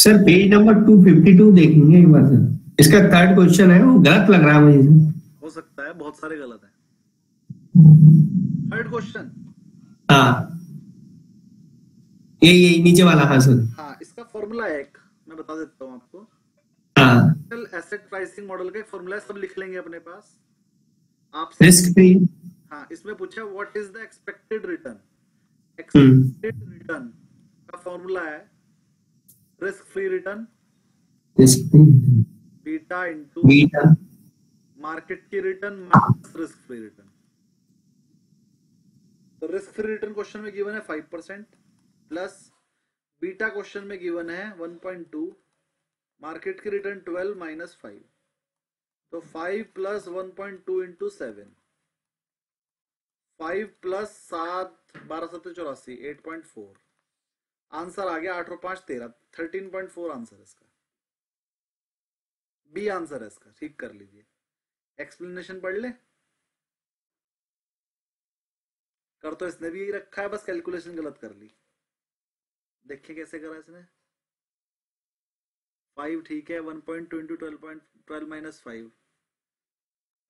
Sir page number 252 देखेंगे एक बार sir. इसका थर्ड क्वेश्चन है, वो गलत लग रहा है मुझे। हो सकता है, बहुत सारे गलत है। थर्ड क्वेश्चन, हाँ ये नीचे वाला। हाँ सर। हाँ, इसका फॉर्मूला है एक, मैं बता देता हूँ आपको। हाँ एसेट प्राइसिंग मॉडल का एक फॉर्मूला है, सब लिख लेंगे अपने पास। आपसे रिस्क फ्री। हाँ, इसमें पूछा what is the expected return. Expected return का फॉर्मूला है risk free return risk free beta into beta market की return minus risk free return. तो रिस्क फ्री रिटर्न क्वेश्चन में गिवन है 5% प्लस बीटा क्वेश्चन में गिवन है 1.2, market की return 12 minus 5, तो 5 प्लस 1.2 इंटू 7, 5 प्लस 7 12 7 84 8.4, आंसर आ गया 8 और 5 13, 13.4 आंसर है इसका। बी आंसर है इसका, ठीक कर लीजिए। एक्सप्लेनेशन पढ़ ले। कर तो इसने भी यही रखा है, बस कैलकुलेशन गलत कर ली। देखिए कैसे करा इसने। 5 ठीक है, 1.2 इंटू 12 माइनस 5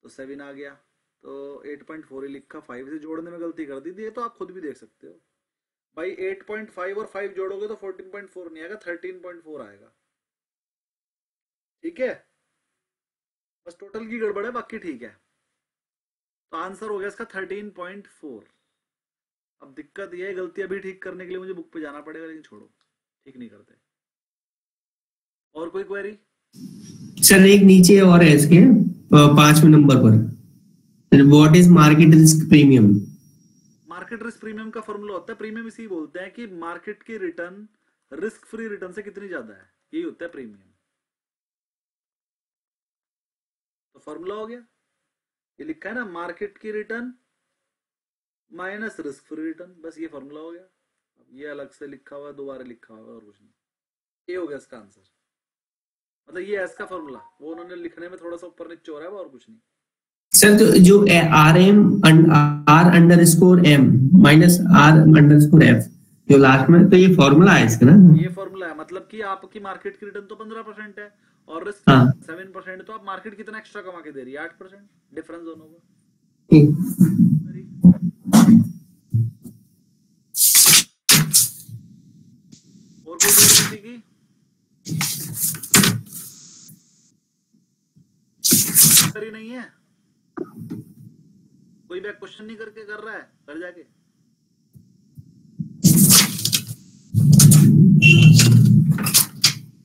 तो 7 आ गया, तो 8.4 ही लिखा। 5 से जोड़ने में गलती कर दी थी, ये तो आप खुद भी देख सकते हो भाई। 8.5 और 5 जोड़ोगे तो 14.4 नहीं आएगा, 13.4 आएगा। ठीक है, बस टोटल की गड़बड़ है, बाकी ठीक है। तो आंसर हो गया इसका 13.4। अब दिक्कत ये है, गलतियां भी ठीक करने के लिए मुझे बुक पे जाना पड़ेगा, लेकिन छोड़ो, ठीक नहीं करते। और कोई क्वेरी? सर एक नीचे और है इसके 5वें नंबर पर, what is market risk premium. Market risk premium का फॉर्मूला होता है, प्रीमियम इसी बोलते हैं कि मार्केट की रिटर्न रिस्क फ्री रिटर्न से कितनी ज्यादा है, यही होता है प्रीमियम। तो फॉर्मूला हो गया, ये लिखा है ना, मार्केट की return minus risk free return, बस ये फॉर्मूला हो गया। अब ये अलग से लिखा हुआ है, दोबारा लिखा हुआ है, और कुछ नहीं। ये हो गया इसका आंसर, मतलब ये है इसका फॉर्मूला। वो उन्होंने लिखने में थोड़ा सा ऊपर नीचे हो रहा है, और कुछ नहीं। सर तो जो R underscore M minus R underscore F जो लास्ट में, तो ये फॉर्मूला है इसका ना। ये फॉर्मूला है, मतलब कि आपकी मार्केट की रिटर्न तो 15% है और रिस्क 7%, तो आप मार्केट कितना एक्स्ट्रा कमा के दे रही है, 8%, डिफरेंस दोनों का। और कोई किसी की? करी नहीं है कोई, बैक क्वेश्चन नहीं करके कर रहा है, कर जाके।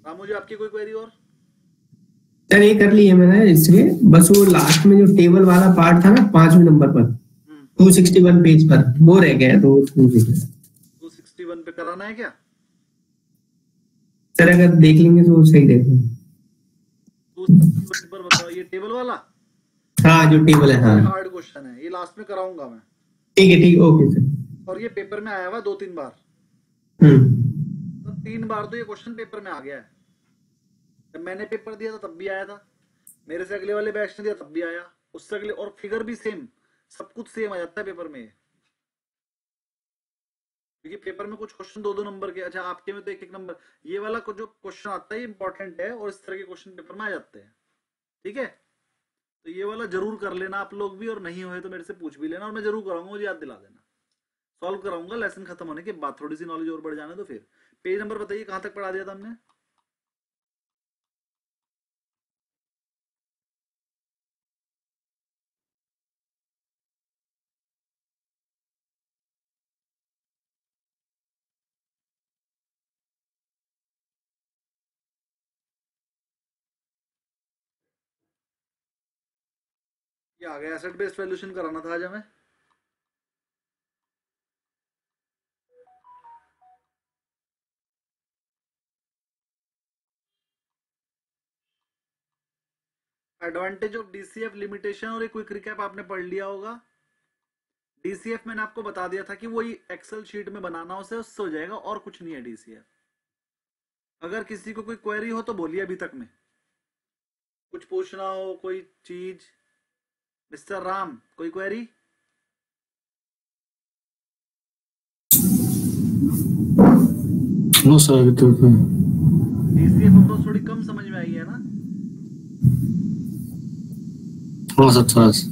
रामू जी आपकी कोई क्वेरी और? सर ये कर लिया मैंने, इसलिए बस वो लास्ट में जो टेबल वाला पार्ट था ना 5वें नंबर पर 261 पेज पर, वो रह गया। तो 261 पे कराना है क्या? सर अगर देख लेंगे तो सही रहेगा। 261 पर बताओ, ये टेबल वाला? हाँ जो टेबल है। हाँ हार्ड क्वेश्चन है ये, लास्ट में कराऊंगा मैं। ठीक है, ठीक, ओके सर। और ये पेपर में आया हुआ 2-3 बार। तो 3 बार तो ये क्वेश्चन पेपर में आ गया है। जब मैंने पेपर दिया था तब भी आया था, मेरे से अगले वाले बैच ने दिया तब भी आया, उससे अगले, और फिगर भी सेम, सब कुछ सेम आ जाता है पेपर में। क्योंकि पेपर में कुछ क्वेश्चन 2-2 नंबर के, अच्छा आपके में तो 1-1 नंबर। ये वाला जो क्वेश्चन आता है ये इंपॉर्टेंट है, और इस तरह के क्वेश्चन पेपर में आ जाते हैं। ठीक है, तो ये वाला जरूर कर लेना आप लोग भी, और नहीं हुए तो मेरे से पूछ भी लेना, और मैं जरूर कराऊंगा, मुझे याद दिला देना। सॉल्व कराऊंगा लेसन खत्म होने के बाद, थोड़ी सी नॉलेज और बढ़ जाने तो। फिर पेज नंबर बताइए, कहां तक पढ़ा दिया था हमने? ये आ गया, एसेट बेस्ड वैल्यूएशन कराना था आज हमें। एडवांटेज ऑफ डीसीएफ लिमिटेशन और एक क्विक रिकैप आपने पढ़ लिया होगा। डीसीएफ मैंने आपको बता दिया था कि वही एक्सेल शीट में बनाना उसे, उससे हो जाएगा, और कुछ नहीं है डीसीएफ। अगर किसी को कोई क्वेरी हो तो बोलिए, अभी तक में कुछ पूछना हो कोई चीज। मिस्टर राम, कोई query? No sir, DCF approach थोड़ी कम समझ में आई है ना? थोड़ा सा थोड़ा सा।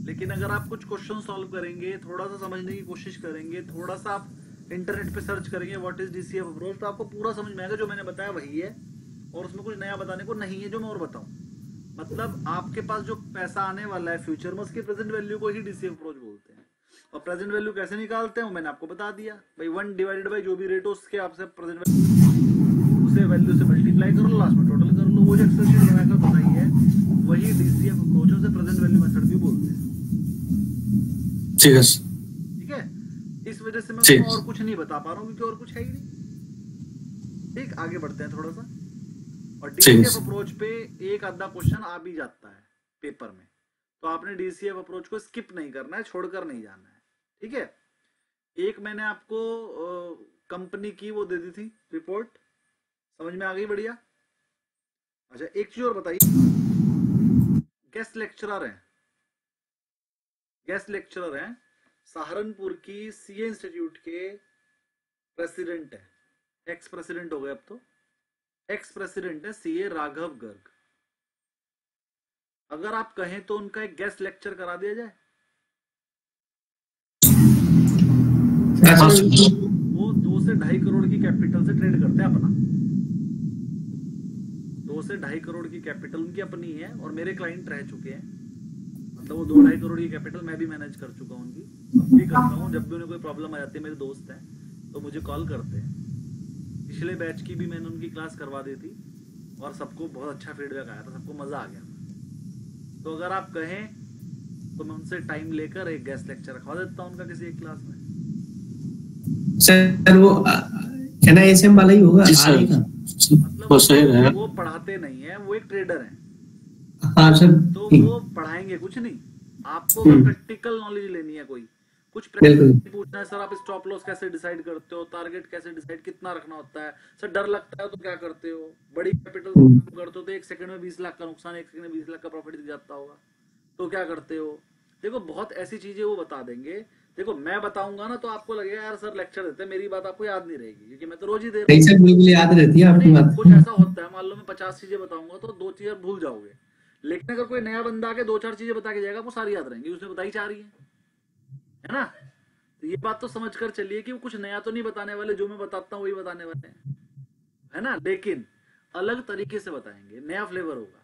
लेकिन अगर आप कुछ क्वेश्चन सॉल्व करेंगे, थोड़ा सा समझने की कोशिश करेंगे, थोड़ा सा आप इंटरनेट पे सर्च करेंगे व्हाट इज डीसीएफ अप्रोच, तो आपको पूरा समझ में आएगा। जो मैंने बताया वही है और उसमें कुछ नया बताने को नहीं है जो मैं और बताऊं। मतलब आपके पास जो पैसा आने वाला है फ्यूचर में, उसकी प्रेजेंट वैल्यू को ही डीसीएफ अप्रोच बोलते हैं। और प्रेजेंट वैल्यू कैसे निकालते हैं वो मैंने आपको बता दिया भाई, 1 डिवाइडेड बाई जो भी रेट हो उसके आपसे प्रेजेंट उसे वैल्यू से मल्टीप्लाई कर लो, लास्ट में टोटल कर लो। वो जो एक्सेल शीट बनाकर बताई है वही डीसीएफ अप्रोच से प्रेजेंट वैल्यू मेथड भी बोलते हैं। ठीक है ठीक है, इस वजह से मैं उसको और कुछ नहीं बता पा रहा हूँ क्योंकि और कुछ है ही नहीं। ठीक, आगे बढ़ते हैं थोड़ा सा। और डीसीएफ अप्रोच पे एक आधा क्वेश्चन आ भी जाता है पेपर में, तो आपने डीसीएफ अप्रोच को स्किप नहीं करना है, छोड़कर नहीं जाना है। ठीक है, एक मैंने आपको कंपनी की वो दे दी थी रिपोर्ट, समझ में आ गई? बढ़िया। अच्छा, एक चीज और बताइए, गेस्ट लेक्चरर हैं, गेस्ट लेक्चरर हैं, सहारनपुर की सीए इंस्टीट्यूट के प्रेसिडेंट है, एक्स प्रेसिडेंट हो गए अब तो, एक्स प्रेसिडेंट है सीए राघव गर्ग। अगर आप कहें तो उनका एक गेस्ट लेक्चर करा दिया जाए। वो 2 से 2.5 करोड़ की कैपिटल से ट्रेड करते हैं अपना, 2 से 2.5 करोड़ की कैपिटल उनकी अपनी है और मेरे क्लाइंट रह चुके हैं। मतलब वो 2-2.5 करोड़ की कैपिटल मैं भी मैनेज कर चुका हूँ उनकी, अब भी करता हूँ। जब भी उन्हें कोई प्रॉब्लम आ जाती है, मेरे दोस्त हैं तो मुझे कॉल करते हैं। पिछले बैच की भी मैंने उनकी क्लास करवा दी थी और सबको बहुत अच्छा फीडबैक आया था, सबको मजा आ गया था। तो अगर आप कहें तो मैं उनसे टाइम लेकर एक गेस्ट लेक्चर रखवा देता हूँ उनका किसी एक क्लास में। सर वो NISM वाला ही होगा आगे का? मतलब वो पढ़ाते नहीं है, वो एक ट्रेडर है। हाँ सर, तो वो पढ़ाएंगे कुछ नहीं, आपको प्रैक्टिकल नॉलेज लेनी है, कोई कुछ प्रैक्टिकल पूछना है। सर आप स्टॉप लॉस कैसे डिसाइड करते हो, टारगेट कैसे डिसाइड, कितना रखना होता है, सर डर लगता है तो क्या करते हो, बड़ी कैपिटल काम करते हो तो 1 सेकंड में 20 लाख का नुकसान, 1 सेकंड में 20 लाख का प्रॉफिट दिख जाता होगा, तो क्या करते हो। देखो बहुत ऐसी चीजें वो बता देंगे। देखो मैं बताऊंगा ना तो आपको लगेगा यार सर लेक्चर देते हैं, मेरी बात आपको याद नहीं रहेगी क्योंकि मैं तो रोज ही दे रहा हूँ। सर बिल्कुल याद रहती है आपकी बात। कुछ ऐसा होता है, मान लो मैं 50 चीजें बताऊंगा तो 2 चीजें भूल जाओगे, लेकिन अगर कोई नया बंदा आके 2-4 चीजें बता के जाएगा वो सारी याद रहेंगी, उसने बताई 4 ही है ना। तो ये बात तो समझ कर चलिए कि वो कुछ नया तो नहीं बताने वाले, जो मैं बताता हूँ वही बताने वाले हैं, है ना। लेकिन अलग तरीके से बताएंगे, नया फ्लेवर होगा,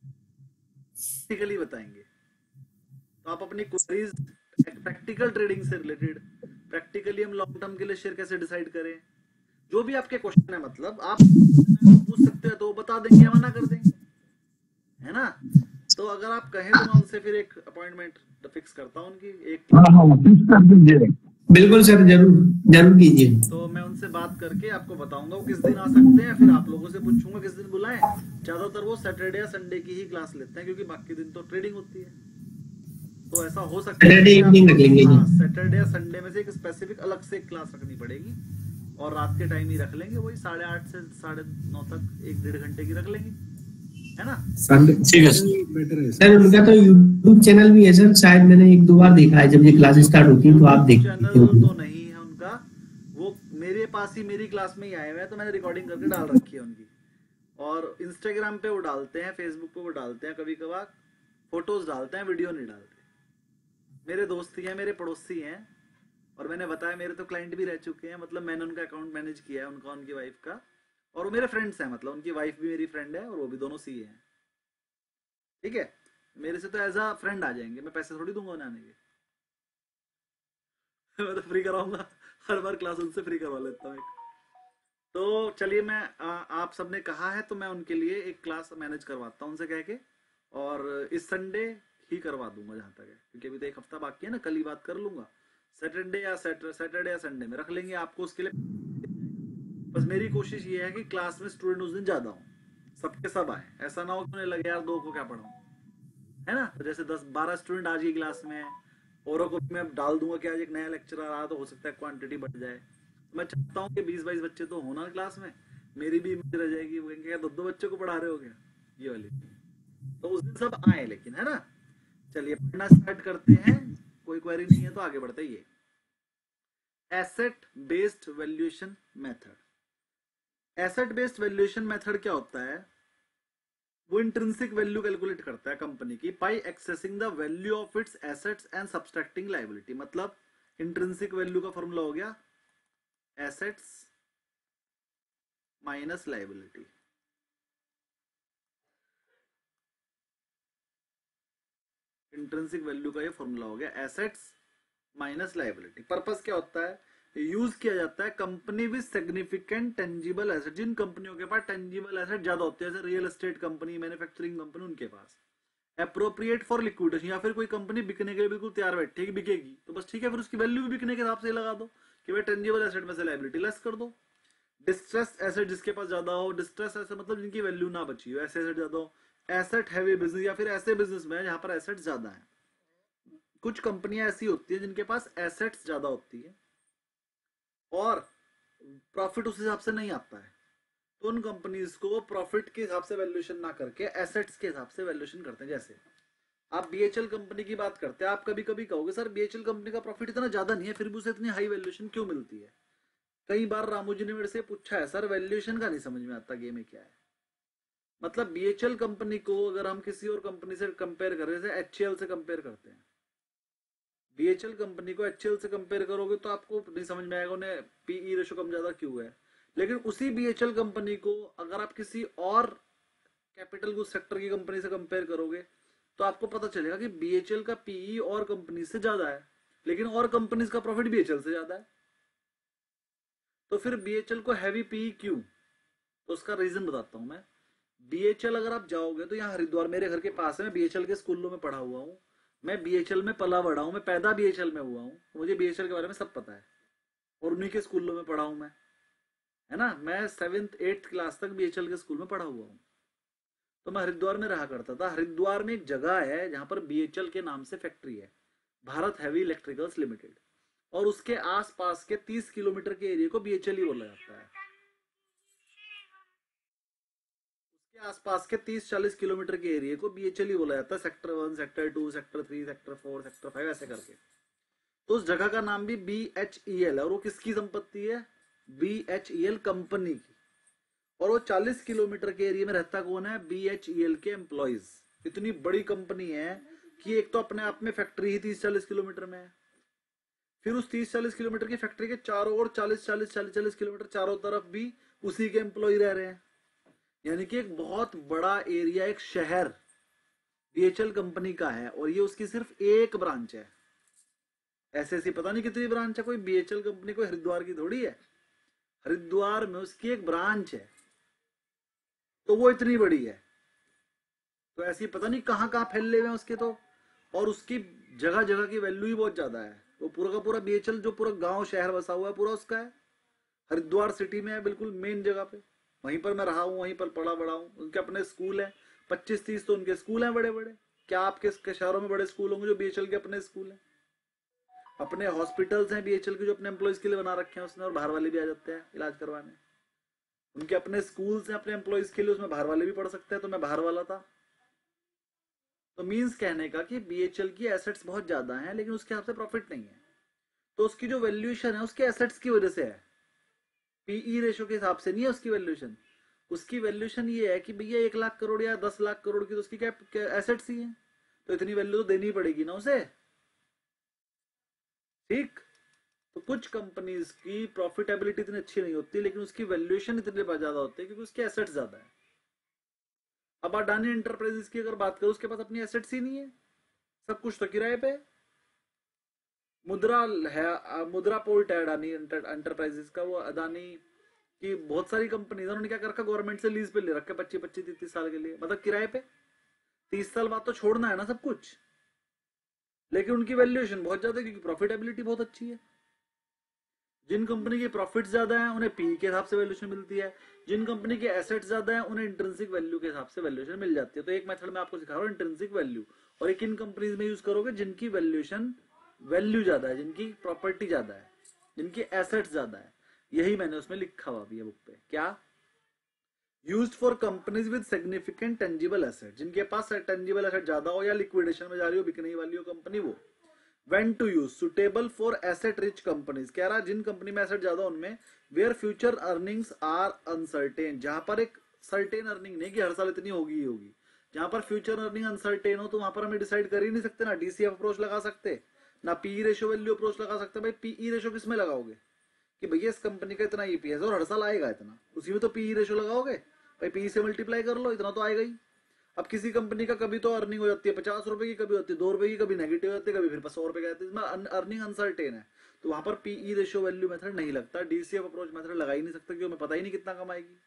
प्रैक्टिकली बताएंगे। तो आप अपनी क्वेरीज प्रैक्टिकल ट्रेडिंग से रिलेटेड, प्रैक्टिकली हम लॉन्ग टर्म के लिए शेयर कैसे डिसाइड करें, जो भी आपके क्वेश्चन है, मतलब आप पूछ सकते हैं तो बता देंगे, मना कर देंगे, है ना। तो अगर आप कहें तो मैं उनसे फिर एक अपॉइंटमेंट फिक्स करता हूँ उनकी एक, फिक्स कर दीजिए। बिल्कुल सर, जरूर जरूर कीजिए। तो मैं उनसे बात करके आपको बताऊंगा वो किस दिन आ सकते हैं, फिर आप लोगों से पूछूंगा किस दिन बुलाएं। ज्यादातर वो सैटरडे या संडे की ही क्लास लेते हैं क्योंकि बाकी दिन तो ट्रेडिंग होती है। तो ऐसा हो सकता है सैटरडे या संडे में से एक स्पेसिफिक अलग से एक क्लास रखनी पड़ेगी और रात के टाइम ही रख लेंगे, वही 8:30 से 9:30 तक 1-1.5 घंटे की रख लेंगे, है ना। ठीक है सर। उनका तो YouTube चैनल भी है सर, शायद मैंने 1-2 बार देखा है जब ये क्लास स्टार्ट होती है तो आप देखते हैं। चैनल तो नहीं है उनका, वो मेरे पास ही मेरी क्लास में ही आए हुए हैं तो मैंने रिकॉर्डिंग करके डाल रखी है उनकी। और इंस्टाग्राम पे वो डालते हैं, फेसबुक पे वो डालते हैं, कभी कभार फोटोज डालते हैं, वीडियो नहीं डालते। मेरे दोस्त ही हैं, मेरे पड़ोसी हैं, और मैंने बताया मेरे तो क्लाइंट भी रह चुके हैं, मतलब मैंने उनका अकाउंट मैनेज किया है, उनका, उनकी वाइफ का, और वो मेरे फ्रेंड्स हैं, मतलब उनकी वाइफ भी मेरी फ्रेंड है और वो भी दोनों सीए हैं। ठीक है, मेरे से तो एज अ फ्रेंड आ जाएंगे, मैं पैसे थोड़ी दूंगा उन्हें आने के मैं तो फ्री कराऊंगा, हर बार क्लास उनसे फ्री करवा लेता हूँ एक। तो चलिए मैं आप सबने कहा है तो मैं उनके लिए एक क्लास मैनेज करवाता हूँ उनसे कह के, और इस संडे ही करवा दूंगा जहां तक है, क्योंकि अभी तो 1 हफ्ता बाकी है ना, कल ही बात कर लूंगा। सैटरडे या संडे में रख लेंगे, आपको उसके लिए बस मेरी कोशिश ये है कि क्लास में स्टूडेंट उस दिन ज्यादा हो, सबके सब आए, ऐसा ना हो कि उन्हें लगे यार 2 को क्या पढ़ाऊं, है ना। तो जैसे 10-12 स्टूडेंट आज की क्लास में, औरों को मैं डाल दूंगा कि आज एक नया लेक्चरर आ, तो हो सकता है क्वांटिटी बढ़ जाए। मैं चाहता हूँ कि 20-22 बच्चे तो होना क्लास में, मेरी भी इमेज रह जाएगी, वो कहेंगे 2 बच्चों को पढ़ा रहे हो क्या, ये वाली। तो उस दिन सब आए लेकिन, है ना। चलिए पढ़ना स्टार्ट करते हैं, कोई क्वेरी नहीं है तो आगे बढ़ते हैं। ये asset based valuation method, asset based valuation method क्या होता है, वो इंट्रिंसिक वैल्यू कैलकुलेट करता है कंपनी की by assessing the value of its assets and subtracting liability. मतलब इंट्रिंसिक वैल्यू का फॉर्मूला हो गया assets minus liability. Intrinsic value का ये फॉर्मूला हो गया एसेट्स माइनस लायबिलिटी। पर्पस क्या होता है, यूज किया जाता है company with significant tangible asset, जिन कंपनियों के पास टेंजिबल एसेट ज्यादा होते हैं, जैसे real estate company, manufacturing company, उनके पास अप्रोप्रिएट फॉर लिक्विडेशन, या फिर कोई कंपनी बिकने के लिए बिल्कुल तैयार बैठी है कि बिकेगी तो बस ठीक है, फिर उसकी वैल्यू भी बिकने के हिसाब से लगा दो कि भाई टेंजिबल एसेट में से लायबिलिटी लेस कर दो। डिस्ट्रेस एसेट जिसके पास ज्यादा हो, डिस्ट्रेस एसेट मतलब जिनकी वैल्यू ना बची हो, ऐसे एसेट ज्यादा हो। एसेट हैवी बिजनेस, या फिर ऐसे बिजनेस में जहां पर एसेट ज्यादा है। कुछ कंपनियां ऐसी होती है जिनके पास एसेट्स ज्यादा होती है और प्रॉफिट उस हिसाब से नहीं आता है, तो उन कंपनीज को प्रॉफिट के हिसाब से वैल्यूएशन ना करके एसेट्स के हिसाब से वैल्यूएशन करते हैं। जैसे आप बीएचएल कंपनी की बात करते हैं, आप कभी कभी कहोगे सर बीएचएल कंपनी का प्रॉफिट इतना ज्यादा नहीं है, फिर भी उसे इतनी हाई वैल्यूएशन क्यों मिलती है। कई बार रामू जी ने मेरे से पूछा है, सर वैल्यूएशन का नहीं समझ में आता गेम में क्या है। मतलब बीएचएल कंपनी को अगर हम किसी और कंपनी से कंपेयर करें, जैसे एचएएल से कंपेयर करते हैं, बीएचएल कंपनी को एचएएल से कंपेयर करोगे तो आपको नहीं समझ में आएगा उन्हें पीई रेशो कम ज्यादा क्यों है। लेकिन उसी बीएचएल कंपनी को अगर आप किसी और कैपिटल गुड्स सेक्टर की कंपनी से कंपेयर करोगे तो आपको पता चलेगा कि बीएचएल का पीई और कंपनी से ज्यादा है, लेकिन और कंपनीज का प्रॉफिट बीएचएल से ज्यादा है। तो फिर बीएचएल को हैवी पीई क्यों, तो उसका रीजन बताता हूं मैं। बीएचएल अगर आप जाओगे तो यहाँ हरिद्वार मेरे घर के पास है, मैं बीएचएल के स्कूलों में पढ़ा हुआ हूँ, मैं बीएचएल में पला बड़ा हूँ, मैं पैदा बीएचएल में हुआ हूँ, मुझे बीएचएल के बारे में सब पता है और उन्हीं के स्कूलों में पढ़ा हूँ मैं, है ना। मैं 7th 8th क्लास तक बीएचएल के स्कूल में पढ़ा हुआ हूँ। तो मैं हरिद्वार में रहा करता था। हरिद्वार में एक जगह है जहां पर बीएचएल के नाम से फैक्ट्री है, भारत हैवी इलेक्ट्रिकल्स लिमिटेड, और उसके आसपास के 30 किलोमीटर के एरिया को बीएचएल ही बोला जाता है। उसके आसपास के 30-40 किलोमीटर के एरिया को बीएचएल ही बोला जाता है, sector 1, sector 2, sector 3, sector 4, sector 5 ऐसे करके। तो उस जगह का नाम भी बीएचईएल है, और वो किसकी संपत्ति है, बीएचईएल कंपनी की। और वो 40 किलोमीटर के एरिया में रहता कौन है, बीएचईएल के एम्प्लॉइज। इतनी बड़ी कंपनी है कि एक तो अपने आप में फैक्ट्री ही 30-40 किलोमीटर में है, फिर उस 30-40 किलोमीटर की फैक्ट्री के चारों ओर 40-40 किलोमीटर चारों तरफ भी उसी के एम्प्लॉय रह रहे हैं। यानी कि एक बहुत बड़ा एरिया, एक शहर बीएचएल कंपनी का है, और ये उसकी सिर्फ एक ब्रांच है। ऐसे पता नहीं कितनी ब्रांच है, कोई बीएचएल कंपनी कोई हरिद्वार की थोड़ी है, हरिद्वार में उसकी एक ब्रांच है, तो वो इतनी बड़ी है। तो ऐसी पता नहीं कहां कहां फैले हुए हैं उसके तो, और उसकी जगह जगह की वैल्यू ही बहुत ज्यादा है। वो पूरा का पूरा बीएचएल जो पूरा गांव शहर बसा हुआ है पूरा उसका है, हरिद्वार सिटी में है, बिल्कुल मेन जगह पे। वहीं पर मैं रहा हूँ, वहीं पर पढ़ा बड़ा हूँ। उनके अपने स्कूल है, 25-30 तो उनके स्कूल हैं बड़े बड़े। क्या आपके शहरों में बड़े स्कूल होंगे जो बीएचएल के अपने स्कूल हैं। अपने हॉस्पिटल्स हैं बीएचएल के जो अपने एम्प्लॉयज के लिए बना रखे हैं उसने, और बाहर वाले भी आ जाते हैं इलाज करवाने। उनके अपने स्कूल्स हैं अपने एम्प्लॉयज के लिए, उसमें बाहर वाले भी पढ़ सकते हैं। तो मैं बाहर वाला था। तो मीन्स कहने का कि बीएचएल की एसेट्स बहुत ज्यादा हैं, लेकिन उसके हिसाब से प्रॉफिट नहीं है। तो उसकी जो वैल्यूएशन है उसके एसेट्स की वजह से है, पीई रेशो के हिसाब से नहीं है उसकी वैल्यूएशन। उसकी वैल्यूएशन ये है कि भैया 1 लाख करोड़ या 10 लाख करोड़ की तो उसकी क्या एसेट्स ही है, तो इतनी वैल्यू तो देनी पड़ेगी ना उसे, ठीक। तो कुछ कंपनीज की प्रॉफिटेबिलिटी इतनी अच्छी नहीं होती, लेकिन उसकी वैल्यूएशन इतनी ज्यादा होती है क्योंकि उसके एसेट्स ज्यादा है। अब अडानी एंटरप्राइजेस की अगर बात करो, उसके पास अपनी एसेट्स ही नहीं है, सब कुछ तो किराए पे। मुद्रा है, मुद्रा पोर्ट है अडानी एंटरप्राइजेस का, वो अडानी की बहुत सारी कंपनी है, उन्होंने क्या कर रखा, गवर्नमेंट से लीज पे ले रखे 25-30 साल के लिए, मतलब किराए पे। 30 साल बाद तो छोड़ना है ना सब कुछ, लेकिन उनकी वैल्यूएशन बहुत ज्यादा है क्योंकि प्रॉफिटेबिलिटी बहुत अच्छी है। जिन कंपनी के प्रॉफिट ज्यादा है उन्हें पी के हिसाब से वैल्यूएशन मिलती है, जिन कंपनी के एसेट्स ज्यादा है उन्हें इंट्रिंसिक वैल्यू के हिसाब से वैल्यूएशन मिल जाती है। तो एक मेथड में आपको सिखा रहा हूं इंट्रिंसिक वैल्यू, और एक इन कंपनीज में यूज करोगे जिनकी वैल्यूएशन वैल्यू ज्यादा है, जिनकी प्रॉपर्टी ज्यादा है, जिनकी एसेट्स ज्यादा है। यही मैंने उसमें लिखा हुआ भी है बुक पे। क्या used for companies with significant tangible asset, जिनके पास टेंजिबल एसेट ज्यादा हो या लिक्विडेशन में जा रही हो, बिकने वाली हो कंपनी, वो when to use, suitable for asset rich companies, कह रहा जिन कंपनी में एसेट ज्यादा उनमें, where future earnings are uncertain, जहां पर एक सर्टेन अर्निंग नहीं कि हर साल इतनी होगी ही होगी, जहां पर फ्यूचर अर्निंग अनसर्टेन हो तो वहां पर हमें डिसाइड कर ही नहीं सकते ना डीसीएफ अप्रोच लगा सकते ना पीई रेशियो वैल्यू अप्रोच लगा सकते। भाई पीई रेशियो किस में लगाओगे कि भैया इस कंपनी का इतना ईपीएस और हर साल आएगा इतना, उसी में तो पीई रेशियो लगाओगे, भाई पीई से मल्टीप्लाई कर लो, इतना तो आएगा ही। अब किसी कंपनी का कभी तो अर्निंग हो जाती है 50 रुपए की, कभी होती है 2 रुपए की, कभी नेगेटिव होती है, कभी फिर 100 रुपए की आती है, इसमें अर्निंग अनसर्टेन है, तो वहां पर पीई रेशियो वैल्यू मेथड नहीं लगता, डीसीएफ अप्रोच मेथड लगा ही नहीं सकता क्योंकि हमें पता ही नहीं कितना कमाएगी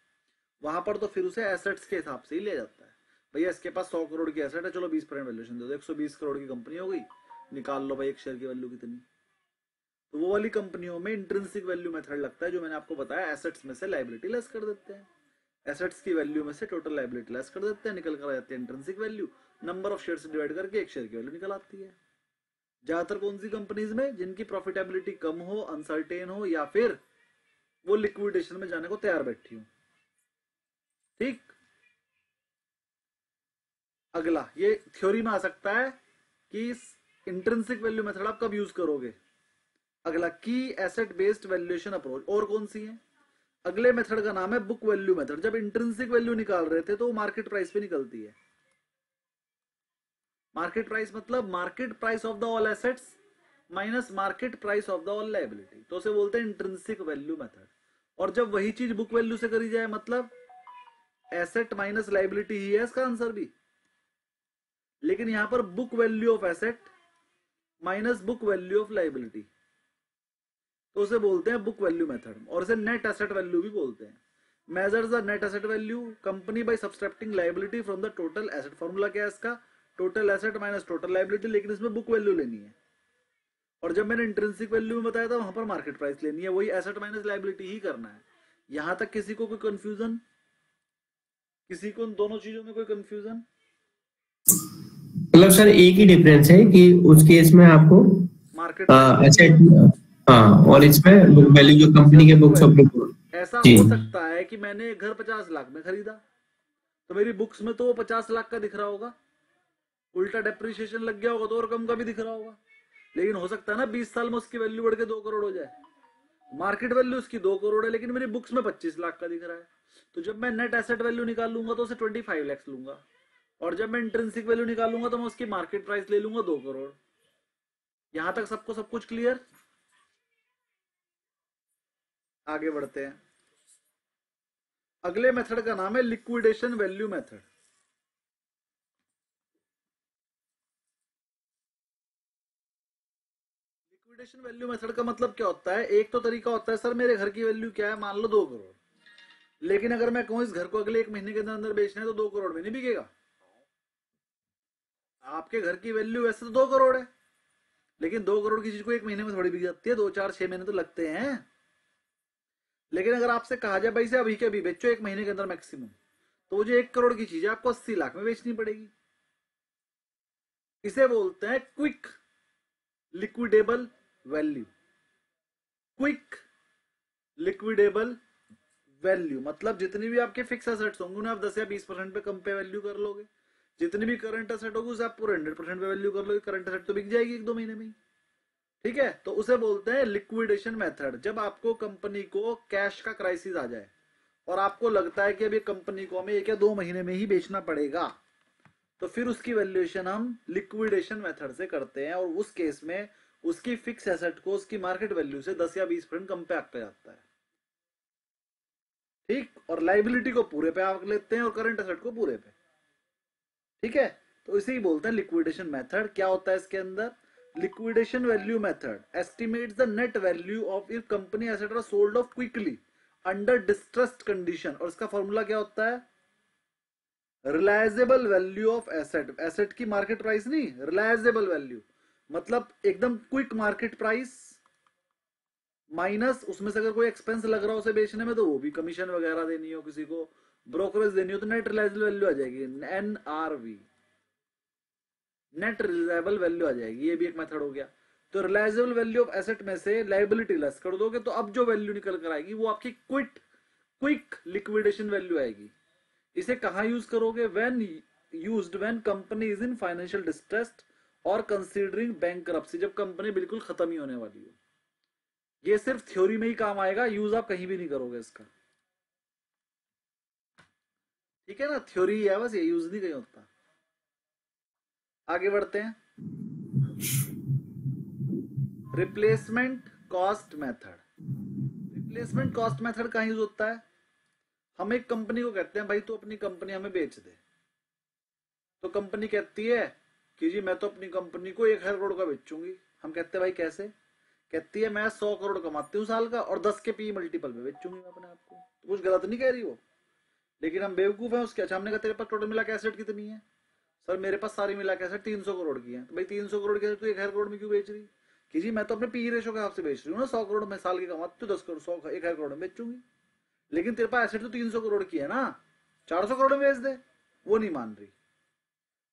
वहां पर, तो फिर उसे एसेट्स के हिसाब से ही लिया जाता है। भैया इसके पास 100 करोड़ की एसेट है, चलो 20% वैल्यूएशन दे दो, 120 करोड़ की कंपनी हो गई, निकाल लो भाई एक शेयर की वैल्यू कितनी। तो वो वाली कंपनियों में इंट्रिंसिक वैल्यू मेथड लगता है, जो मैंने आपको बताया, एसेट्स में से लायबिलिटी लेस कर देते हैं, एसेट्स की वैल्यू में से टोटल लायबिलिटी लेस कर देते हैं, निकल कर आ जाती है intrinsic value, number of share से डिवाइड करके एक शेयर की वैल्यू निकल आती है। ज्यादातर कौन सी कंपनीज में, जिनकी प्रॉफिटेबिलिटी कम हो, अनसर्टेन हो, या फिर वो लिक्विडेशन में जाने को तैयार बैठी हो। ठीक, अगला ये थ्योरी में आ सकता है कि इंट्रिंसिक वैल्यू मेथड आप कब यूज करोगे। अगला की एसेट बेस्ड वैल्यूएशन अप्रोच, और कौन सी है, अगले मेथड का नाम है बुक वैल्यू मेथड। जब इंट्रिंसिक वैल्यू निकाल रहे थे तो वो मार्केट प्राइस पे निकलती है, मार्केट प्राइस मतलब market price of the all assets minus market price of the all liability, तो उसे बोलते हैं इंट्रिंसिक वैल्यू मेथड। और जब वही चीज बुक वैल्यू से करी जाए, मतलब एसेट माइनस लायबिलिटी ही है इसका आंसर भी, लेकिन यहां पर book value of asset minus book value of liability, तो उसे बोलते हैं बुक वैल्यू मेथड, और इसे नेट एसेट वैल्यू भी बोलते हैं। Measures the net asset value company by subtracting liability from the total asset. Formula क्या है इसका, total asset minus total liability, लेकिन इसमें बुक वैल्यू लेनी है। और जब मैंने इंट्रिंसिक वैल्यू में बताया था वहां पर मार्केट प्राइस लेनी है, वही एसेट माइनस लायबिलिटी ही करना है। यहां तक किसी को कोई कंफ्यूजन, किसी को दोनों चीजों में कोई कंफ्यूजन? मतलब सर एक ही डिफरेंस है कि उस केस में आपको मार्केट एसेट, हाँ, और इसमें बुक वैल्यू जो कंपनी के बुक्स ऑफ बुक। ऐसा हो सकता है कि मैंने घर 50 लाख में खरीदा, तो मेरी बुक्स में तो वो 50 लाख का दिख रहा होगा, उल्टा डेप्रिसिएशन लग गया होगा तो और कम का भी दिख रहा होगा। लेकिन हो सकता है ना 20 साल में उसकी वैल्यू बढ़ के 2 करोड़ हो जाए, मार्केट वैल्यू उसकी 2 करोड़ है लेकिन मेरी बुक्स में 25 लाख का दिख रहा है, तो जब मैं नेट एसेट वैल्यू निकालूंगा तो उसे 25 लाख लूंगा, और जब मैं इंट्रिंसिक वैल्यू निकालूंगा तो मैं उसकी मार्केट प्राइस ले लूंगा 2 करोड़। यहां तक सबको सब कुछ क्लियर? आगे बढ़ते हैं, अगले मेथड का नाम है liquidation value method. Liquidation value method का मतलब क्या होता है, एक तो तरीका होता है सर मेरे घर की वैल्यू क्या है, मान लो 2 करोड़, लेकिन अगर मैं कहूं इस घर को अगले 1 महीने के अंदर बेचना है तो 2 करोड़ में नहीं बिकेगा। आपके घर की वैल्यू वैसे तो 2 करोड़ है, लेकिन 2 करोड़ की चीज को 1 महीने में थोड़ी बिक जाती है, 2 4 6 महीने तो लगते हैं। लेकिन अगर आपसे कहा जाए भाई से अभी के अभी बेचो 1 महीने के अंदर मैक्सिमम, तो वो जो 1 करोड़ की चीज है आपको 80 लाख में बेचनी पड़ेगी। इसे बोलते हैं क्विक लिक्विडेबल वैल्यू। क्विक लिक्विडेबल वैल्यू मतलब जितनी भी आपके फिक्स एसेट्स होंगे उन्हें आप 10 या 20% पे कम पे वैल्यू कर लोगे, जितनी भी करंट एसेट होगी उसे आप पूरे 100% पे वैल्यू कर लोगे, करंट एसेट तो बिक जाएगी 1-2 महीने में ही। ठीक है, तो उसे बोलते हैं लिक्विडेशन मेथड। जब आपको कंपनी को कैश का क्राइसिस आ जाए और आपको लगता है कि अभी कंपनी को हमें 1 या 2 महीने में ही बेचना पड़ेगा, तो फिर उसकी वैल्यूएशन हम लिक्विडेशन मेथड से करते हैं, और उस केस में उसकी फिक्स एसेट को उसकी मार्केट वैल्यू से 10 या 20% कम पे आंका जाता है। ठीक, और लाइबिलिटी को पूरे पे आंक लेते हैं और करंट एसेट को पूरे पे। ठीक है, तो इसे ही बोलते हैं लिक्विडेशन मेथड। क्या होता है इसके अंदर, liquidation value method estimates the net value of if company asset are sold off quickly under distressed condition, और इसका फॉर्मूला क्या होता है, realisable value of asset. Asset की मार्केट प्राइस नहीं, रिलायजेबल वैल्यू मतलब एकदम क्विक मार्केट प्राइस माइनस उसमें से अगर कोई एक्सपेंस लग रहा हो उसे बेचने में, तो वो भी कमीशन वगैरह देनी हो, किसी को ब्रोकरेज देनी हो, तो नेट रिलायजेबल वैल्यू आ जाएगी, NRV, नेट रिलायजेबल वैल्यू आ जाएगी। ये भी एक मेथड हो गया। तो रिलायजेबल वैल्यू ऑफ एसेट में से लायबिलिटी लेस कर दोगे तो अब जो वैल्यू निकल कर आएगी वो आपकी क्विक लिक्विडेशन वैल्यू आएगी। इसे कहां यूज करोगे, when used when company is in financial distress और कंसीडरिंग बैंकरप्सी, जब कंपनी बिल्कुल खत्म ही होने वाली हो। ये सिर्फ थ्योरी में ही काम आएगा, यूज आप कहीं भी नहीं करोगे इसका, ठीक है ना, थ्योरी है बस, ये यूज नहीं कहीं होता। आगे बढ़ते हैं, replacement cost method. Replacement cost method कहाँ यूज होता है? हम एक कंपनी को कहते हैं भाई तू अपनी कंपनी हमें बेच दे, तो कंपनी कहती है कि जी मैं तो अपनी कंपनी को 1,000 करोड़ का बेचूंगी। हम कहते हैं भाई कैसे? कहती है मैं 100 करोड़ कमाती हूँ साल का और 10 के पी मल्टीपल में बेचूंगी मैं अपने आप को। तो कुछ गलत नहीं कह रही वो, लेकिन हम बेवकूफ हैं उसके। अच्छा हमने कहा तेरे पास टोटल मिला के एसेट कितनी है? सर मेरे पास सारी मिला के एसेट 300 करोड़ की है। तो भाई 300 करोड़ की तू 1,000 करोड़ में क्यों बेच रही? कि जी मैं तो अपने पी रेशो के हिसाब से बेच रही हूँ ना, 100 करोड़ में साल की कमाती हूँ, 10 करोड़ 1,000 करोड़ में बेचूंगी। लेकिन तेरे पास एसेट तो 300 करोड़ की है ना, 400 करोड़ में बेच दे। वो नहीं मान रही,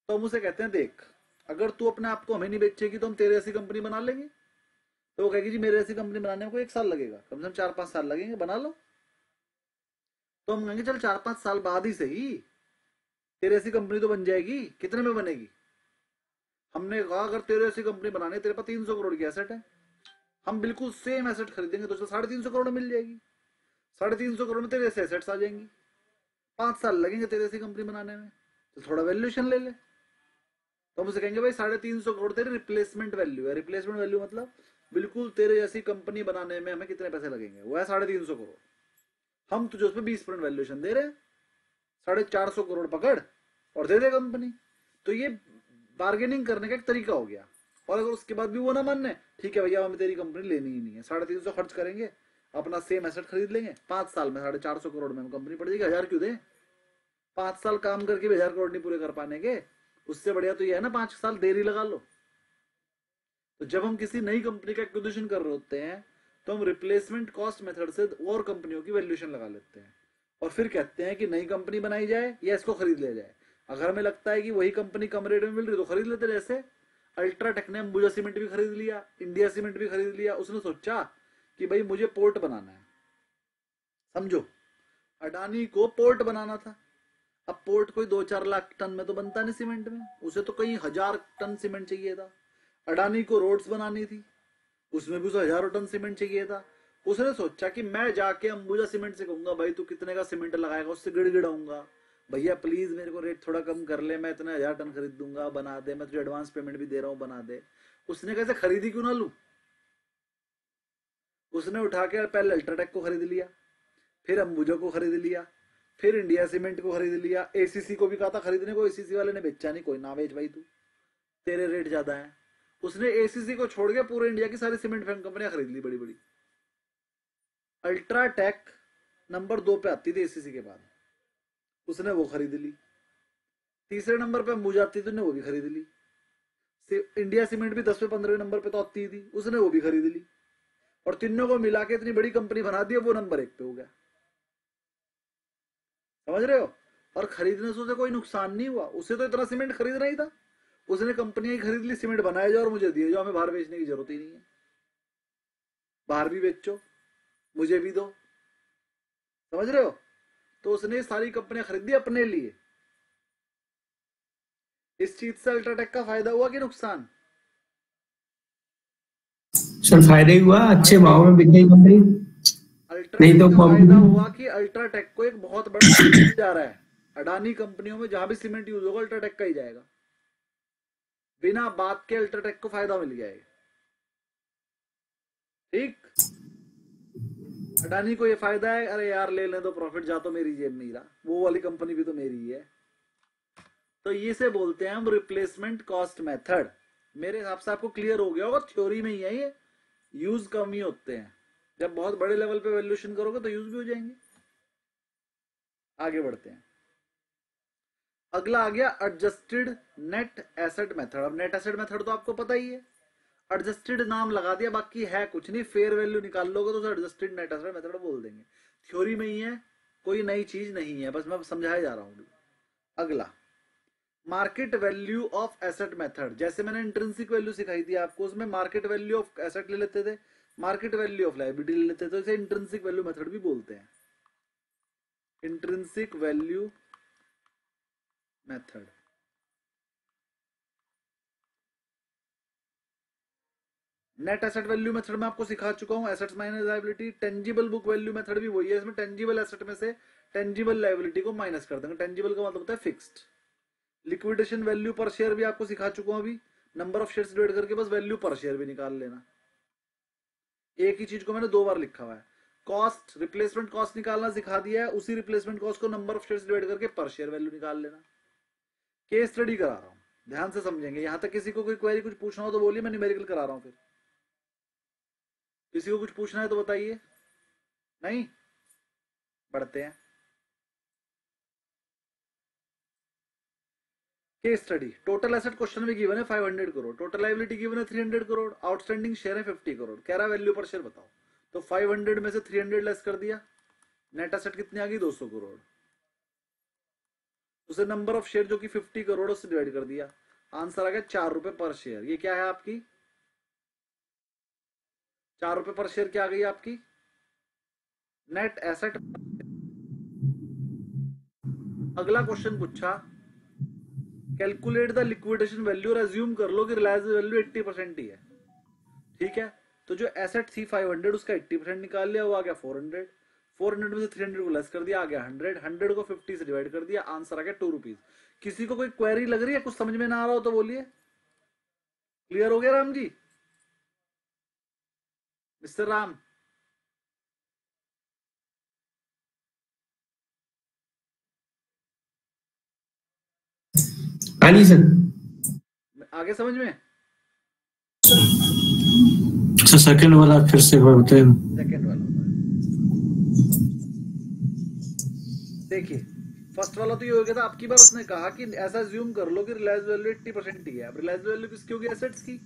तो हम उसे कहते हैं देख अगर तू अपने आप को हमें नहीं बेचेगी तो हम तेरे ऐसी कंपनी बना लेंगे। तो वो कहेगी जी मेरे ऐसी कंपनी बनाने में कोई 1 साल लगेगा, कम से कम 4-5 साल लगेंगे, बना लो। तो हम कहेंगे चल 4-5 साल बाद ही सही, तेरे ऐसी कंपनी तो बन जाएगी। कितने में बनेगी? हमने कहा अगर तेरे ऐसी कंपनी बनाने, तेरे पास 300 करोड़ की एसेट है, हम बिल्कुल सेम एसेट खरीदेंगे तो 350 करोड़ मिल जाएगी। 350 करोड़ में तेरे ऐसे एसेट्स आ जाएंगी, 5 साल लगेंगे तेरे ऐसी कंपनी बनाने में, तो थोड़ा वैल्यूएशन ले ले। तो हम उसे कहेंगे भाई 350 करोड़ तेरी रिप्लेसमेंट वैल्यू है। रिप्लेसमेंट वैल्यू मतलब बिल्कुल तेरे जैसी कंपनी बनाने में हमें कितने पैसे लगेंगे, वो है 350 करोड़। हम तुझे उसमें 20% वैल्यूएशन दे रहे हैं, 450 करोड़ पकड़ और दे दे कंपनी। तो ये बार्गेनिंग करने का एक तरीका हो गया। और अगर उसके बाद भी वो ना माने, ठीक है भैया हमें तेरी कंपनी लेनी ही नहीं है, 350 खर्च करेंगे, अपना सेम एसेट खरीद लेंगे, 5 साल में 450 करोड़ में कंपनी पड़ जाएगी। 1000 क्यों दे? 5 साल काम करके भी 1000 करोड़ नहीं पूरे कर पाने के, उससे बढ़िया तो ये है ना 5 साल देरी लगा लो। तो जब हम किसी नई कंपनी का एक्विजिशन कर रहे होते हैं तो हम रिप्लेसमेंट कॉस्ट मेथड से और कंपनियों की वैल्यूएशन लगा लेते हैं और फिर कहते हैं कि नई कंपनी बनाई जाए या इसको खरीद लिया जाए। अगर हमें लगता है कि वही कंपनी कम रेट में मिल रही तो खरीद लेते। जैसे अल्ट्राटेक ने अंबुजा सीमेंट भी खरीद लिया, इंडिया सीमेंट भी खरीद लिया। उसने सोचा कि भाई मुझे पोर्ट बनाना है, समझो अडानी को पोर्ट बनाना था। अब पोर्ट कोई 2-4 लाख टन में तो बनता नहीं सीमेंट में, उसे तो कई हजार टन सीमेंट चाहिए था। अडानी को रोड्स बनानी थी, उसमें भी उसे हजारों टन सीमेंट चाहिए था। उसने सोचा कि मैं जाके अंबुजा सीमेंट से कहूंगा भाई तू कितने का सीमेंट लगाएगा, उससे गिड़गिड़ाऊंगा भैया प्लीज मेरे को रेट थोड़ा कम कर ले, मैं इतने 1000 टन खरीद दूंगा, बना दे, मैं तुझे एडवांस पेमेंट भी दे रहा हूँ, बना दे। उसने कैसे खरीदी क्यों ना लू? उसने उठा के पहले अल्ट्राटेक को खरीद लिया, फिर अंबुजा को खरीद लिया, फिर इंडिया सीमेंट को खरीद लिया, एसीसी को भी कहा था खरीदने को, एसीसी वाले ने बेचा नहीं। कोई ना बेच भाई तू, तेरे रेट ज्यादा है। उसने एसीसी को छोड़ के पूरे इंडिया की सारी सीमेंट कंपनियां खरीद ली बड़ी बड़ी। अल्ट्राटेक नंबर 2 पे आती थी एसीसी के बाद, उसने वो खरीद ली। तीसरे नंबर पे अंबुजा आती थी, वो भी खरीद ली। इंडिया सीमेंट भी 10वें 15वें नंबर पे तो आती थी, उसने वो भी खरीद ली। और तीनों को मिला के इतनी बड़ी कंपनी बना दी, वो नंबर 1 पे हो गया। समझ रहे हो? और खरीदने से उसे कोई नुकसान नहीं हुआ, उसे तो इतना सीमेंट खरीदना ही था। उसने कंपनियां ही खरीद ली, सीमेंट बनाया जाओ और मुझे दिए जाओ, हमें बाहर बेचने की जरूरत ही नहीं है। बाहर भी बेचो, मुझे भी दो। समझ रहे हो? तो उसने सारी कंपनियां खरीदी अपने लिए। इस चीज से अल्ट्राटेक का फायदा हुआ कि नुकसान? सर फायदा ही हुआ, अच्छे भाव में बिक गई कंपनी। नहीं अल्ट्राटेक तो का फायदा कंपनी हुआ कि अल्ट्राटेक को एक बहुत बड़ा मिल जा रहा है। अडानी कंपनियों में जहां भी सीमेंट यूज होगा अल्ट्राटेक का ही जाएगा, बिना बात के अल्ट्राटेक को फायदा मिल गया है। ठीक, अडानी को ये फायदा है, अरे यार ले लें तो प्रॉफिट जा तो मेरी जेब में ही रहा, वो वाली कंपनी भी तो मेरी ही है। तो ये से बोलते हैं हम रिप्लेसमेंट कॉस्ट मेथड। मेरे हिसाब से आपको क्लियर हो गया होगा, थ्योरी में ही है ये, यूज कम ही होते हैं, जब बहुत बड़े लेवल पे वैल्यूएशन करोगे तो यूज भी हो जाएंगे। आगे बढ़ते हैं, अगला आ गया एडजस्टेड नेट एसेट मेथड। अब नेट एसेट मेथड तो आपको पता ही है, एडजस्टेड नाम लगा दिया, बाकी है कुछ नहीं, फेयर वैल्यू निकाल लोगे तो एडजस्टेड नेट एसेट मेथड बोल देंगे। थ्योरी में ही है, कोई नई चीज नहीं है, बस मैं समझाया जा रहा हूं। अगला market value of asset method. जैसे मैंने इंट्रिंसिक वैल्यू सिखाई थी आपको, उसमें मार्केट वैल्यू ऑफ एसेट ले लेते थे, मार्केट वैल्यू ऑफ लायबिलिटी ले लेते थे, इसे इंट्रिंसिक वैल्यू मेथड भी बोलते हैं, intrinsic value method. Net asset value method में आपको सिखा चुका हूं, assets minus liability. Tangible book value method भी वही है, इसमें टेंजिबल एसेट में से टेंजिबल लायबिलिटी को माइनस कर देंगे। टेंजिबल का मतलब होता है फिक्स्ड। लिक्विडेशन वैल्यू पर शेयर भी आपको सिखा चुका हूं अभी, नंबर ऑफ शेयर्स डिवाइड करके बस वैल्यू पर शेयर भी निकाल लेना। एक ही चीज को मैंने 2 बार लिखा हुआ है। कॉस्ट, रिप्लेसमेंट कॉस्ट निकालना सिखा दिया है, उसी रिप्लेसमेंट कॉस्ट को नंबर ऑफ शेयर्स डिवाइड करके पर शेयर वैल्यू निकाल लेना। केस स्टडी करा रहा हूं, ध्यान से समझेंगे। यहां तक किसी को कोई क्वेरी कुछ पूछना हो तो बोलिए, मैं न्यूमेरिकल करा रहा हूं। फिर किसी को कुछ पूछना है तो बताइए, नहीं बढ़ते हैं। Case study. Total asset question में गिवन है 500 करोड़, टोटल लायबिलिटी गिवन है 300 करोड़, आउटस्टैंडिंग शेयर है 50 करोड़, कह रहा वैल्यू पर शेयर बताओ। तो 500 में से 300 लेस कर दिया, नेट एसेट कितनी आ गई 200 करोड़। उसे नंबर ऑफ शेयर जो कि 50 करोड़ उससे डिवाइड कर दिया, आंसर आ गया 4 रुपए पर शेयर। ये क्या है आपकी 4 रुपए पर शेयर क्या आ गई आपकी नेट एसेट। अगला क्वेश्चन पूछा, कैलकुलेट द लिक्विडेशन वैल्यू और अज्यूम कर लो कि रिलायंस वैल्यू 80% ही है। ठीक है, तो जो एसेट थी 500 उसका 80% निकाल लिया, वो आ गया 400। 400 में से 300 को लेस कर दिया, आ गया 100। 100 को 50 से डिवाइड कर दिया, आंसर आ गया 2 रुपीज। किसी को कोई क्वेरी लग रही है, कुछ समझ में ना आ रहा हो तो बोलिए। क्लियर हो गया राम जी, मिस्टर राम? हाँ जी सर। आगे समझ में? अच्छा, सेकंड वाला फिर से बताइए। सेकंड वाला देखिए, फर्स्ट वाला तो ये हो गया था, आपकी बार उसने कहा कि ऐसा ज्यूम कर लो कि रिलायंस वैल्यू 80% ही है। अब रिलायंस वैल्यू किसकी होगी? एसेट्स की।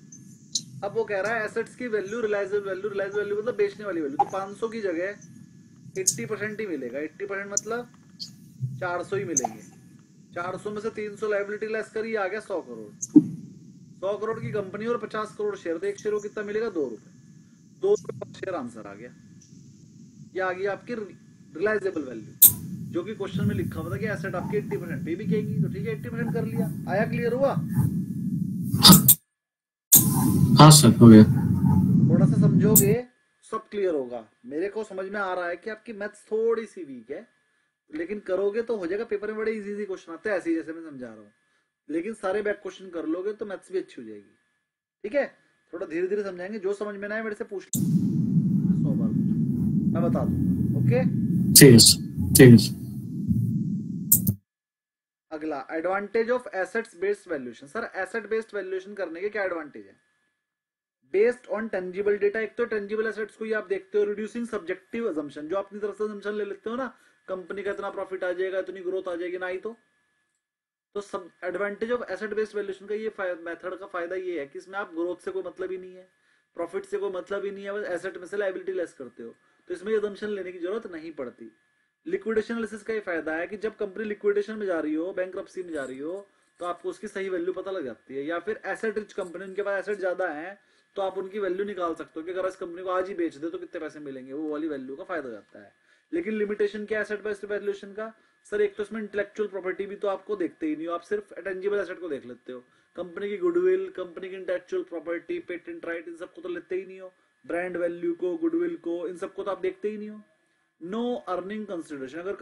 अब वो कह रहा है एसेट्स की वैल्यू रिलायंस वैल्यू मतलब बेचने वाली वैल्यू, तो 500 की जगह 80% ही मिलेगा। 80% मतलब 400 ही मिलेंगे। 400 में से 300 लायबिलिटी लेस करिए, आ गया 100 करोड़। 100 करोड़ की कंपनी और 50 करोड़ शेयर, तो एक शेयर को कितना मिलेगा? 2 रुपए। 2 रुपए पर शेयर आंसर आ गया। ये आ गई आपकी रिलायजेबल वैल्यू, जो कि क्वेश्चन में लिखा हुआ था कि एसेट आपकी 80% पे बिकेगी। तो ठीक है, 80% कर लिया। आया? क्लियर हुआ? हाँ सर, हो गया। थोड़ा सा समझोगे सब क्लियर होगा। मेरे को समझ में आ रहा है कि आपकी मैथ्स थोड़ी सी वीक है, लेकिन करोगे तो हो जाएगा। पेपर में बड़े इजी क्वेश्चन आते हैं ऐसे ही जैसे मैं समझा रहा हूँ, लेकिन सारे बैक क्वेश्चन कर लोगे तो मैथ्स भी अच्छी हो जाएगी। ठीक है, थोड़ा धीरे धीरे समझाएंगे। जो समझ में ना आए मेरे से पूछ 100 बार पूछो, मैं बता दूंगा। ओके, ठीक है सर, ठीक है। अगला, advantage of assets based valuation. Sir asset based valuation करने के क्या एडवांटेज है? Based on tangible data. एक तो टेंजिबल एसेट्स को ही आप देखते हो, रिड्यूसिंग सब्जेक्टिव अजम्पशन, जो अपनी तरफ से अजम्पशन ले लेते हो ना, कंपनी का इतना प्रॉफिट आ जाएगा, इतनी ग्रोथ आ जाएगी, ना ही तो सब advantage of asset based valuation का ये मेथड का फायदा ये है कि इसमें आप ग्रोथ से कोई मतलब ही नहीं है, प्रॉफिट से कोई मतलब ही नहीं है, बस एसेट में से लायबिलिटी लेस करते हो, तो इसमें अजम्पशन लेने की जरूरत नहीं पड़ती। लिक्विडेशन एनालिसिस का ये फायदा है कि जब कंपनी लिक्विडेशन में जा रही हो, बैंक्रप्सी में जा रही हो, तो आपको उसकी सही वैल्यू पता लग जाती है। या फिर एसेट रिच कंपनी, उनके पास एसेट ज्यादा है, तो आप उनकी वैल्यू निकाल सकते हो कि अगर इस कंपनी को आज ही बेच दे तो कितने पैसे मिलेंगे, वो वाली वैल्यू का फायदा हो जाता है। लेकिन लिमिटेशन क्या एसेट बेस्ड वैल्यूएशन का? सर एक तो इसमें इंटेलेक्चुअल प्रॉपर्टी भी तो आपको देखते ही नहीं हो, आप सिर्फ टेंजिबल एसेट को देख लेते हो। कंपनी की गुडविल, कंपनी की इंटेलेक्चुअल प्रॉपर्टी, पेटेंट राइट, इन सबको तो लेते ही नहीं हो। ब्रांड वैल्यू को, गुडविल को, इन सबको तो आप देखते ही नहीं हो। No earning consideration. अगर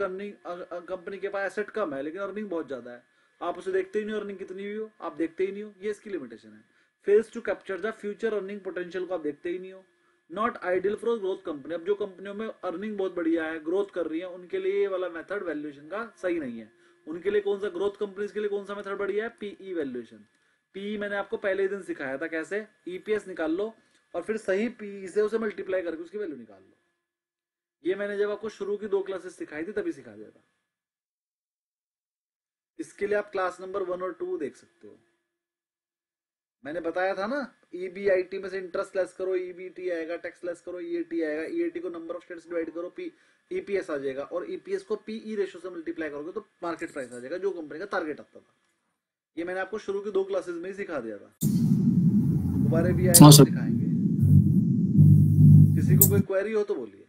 कंपनी के पास एसेट कम है लेकिन अर्निंग बहुत ज्यादा है, आप उसे देखते ही नहीं, अर्निंग कितनी हुई हो आप देखते ही नहीं हो, ये इसकी लिमिटेशन है। Fails to capture the future earning potential को आप देखते ही नहीं हो। Not ideal for growth company. अब जो कंपनियों में अर्निंग बहुत बढ़िया है, ग्रोथ कर रही है, उनके लिए ये वाला मेथड वैल्यूएशन का सही नहीं है। उनके लिए कौन सा, ग्रोथ कंपनीज के लिए कौन सा मेथड बढ़िया है? PE valuation. पीई मैंने आपको पहले ही दिन सिखाया था कैसे। ईपीएस निकाल लो और फिर सही पीई से उसे मल्टीप्लाई करके उसकी वैल्यू निकाल लो। ये मैंने जब आपको शुरू की 2 क्लासेस सिखाई थी तभी सिखा दिया था। इसके लिए आप क्लास नंबर 1 और 2 देख सकते हो। मैंने बताया था ना, ईबीआईटी में से इंटरेस्ट लेस करो, ईबीटी आएगा, टैक्स लेस करो, ईएटी आएगा, ईएटी को नंबर ऑफ शेयर्स डिवाइड करो, ईपीएस आ जाएगा, और ईपीएस को पीई रेशियो से मल्टीप्लाई करोगे तो मार्केट प्राइस आ जाएगा, जो कंपनी का टारगेट आता था। ये मैंने आपको शुरू की 2 क्लासेस में ही सिखा दिया था, दोबारा भी आएगा तो सिखाएंगे। किसी को कोई क्वेरी हो तो बोलिए।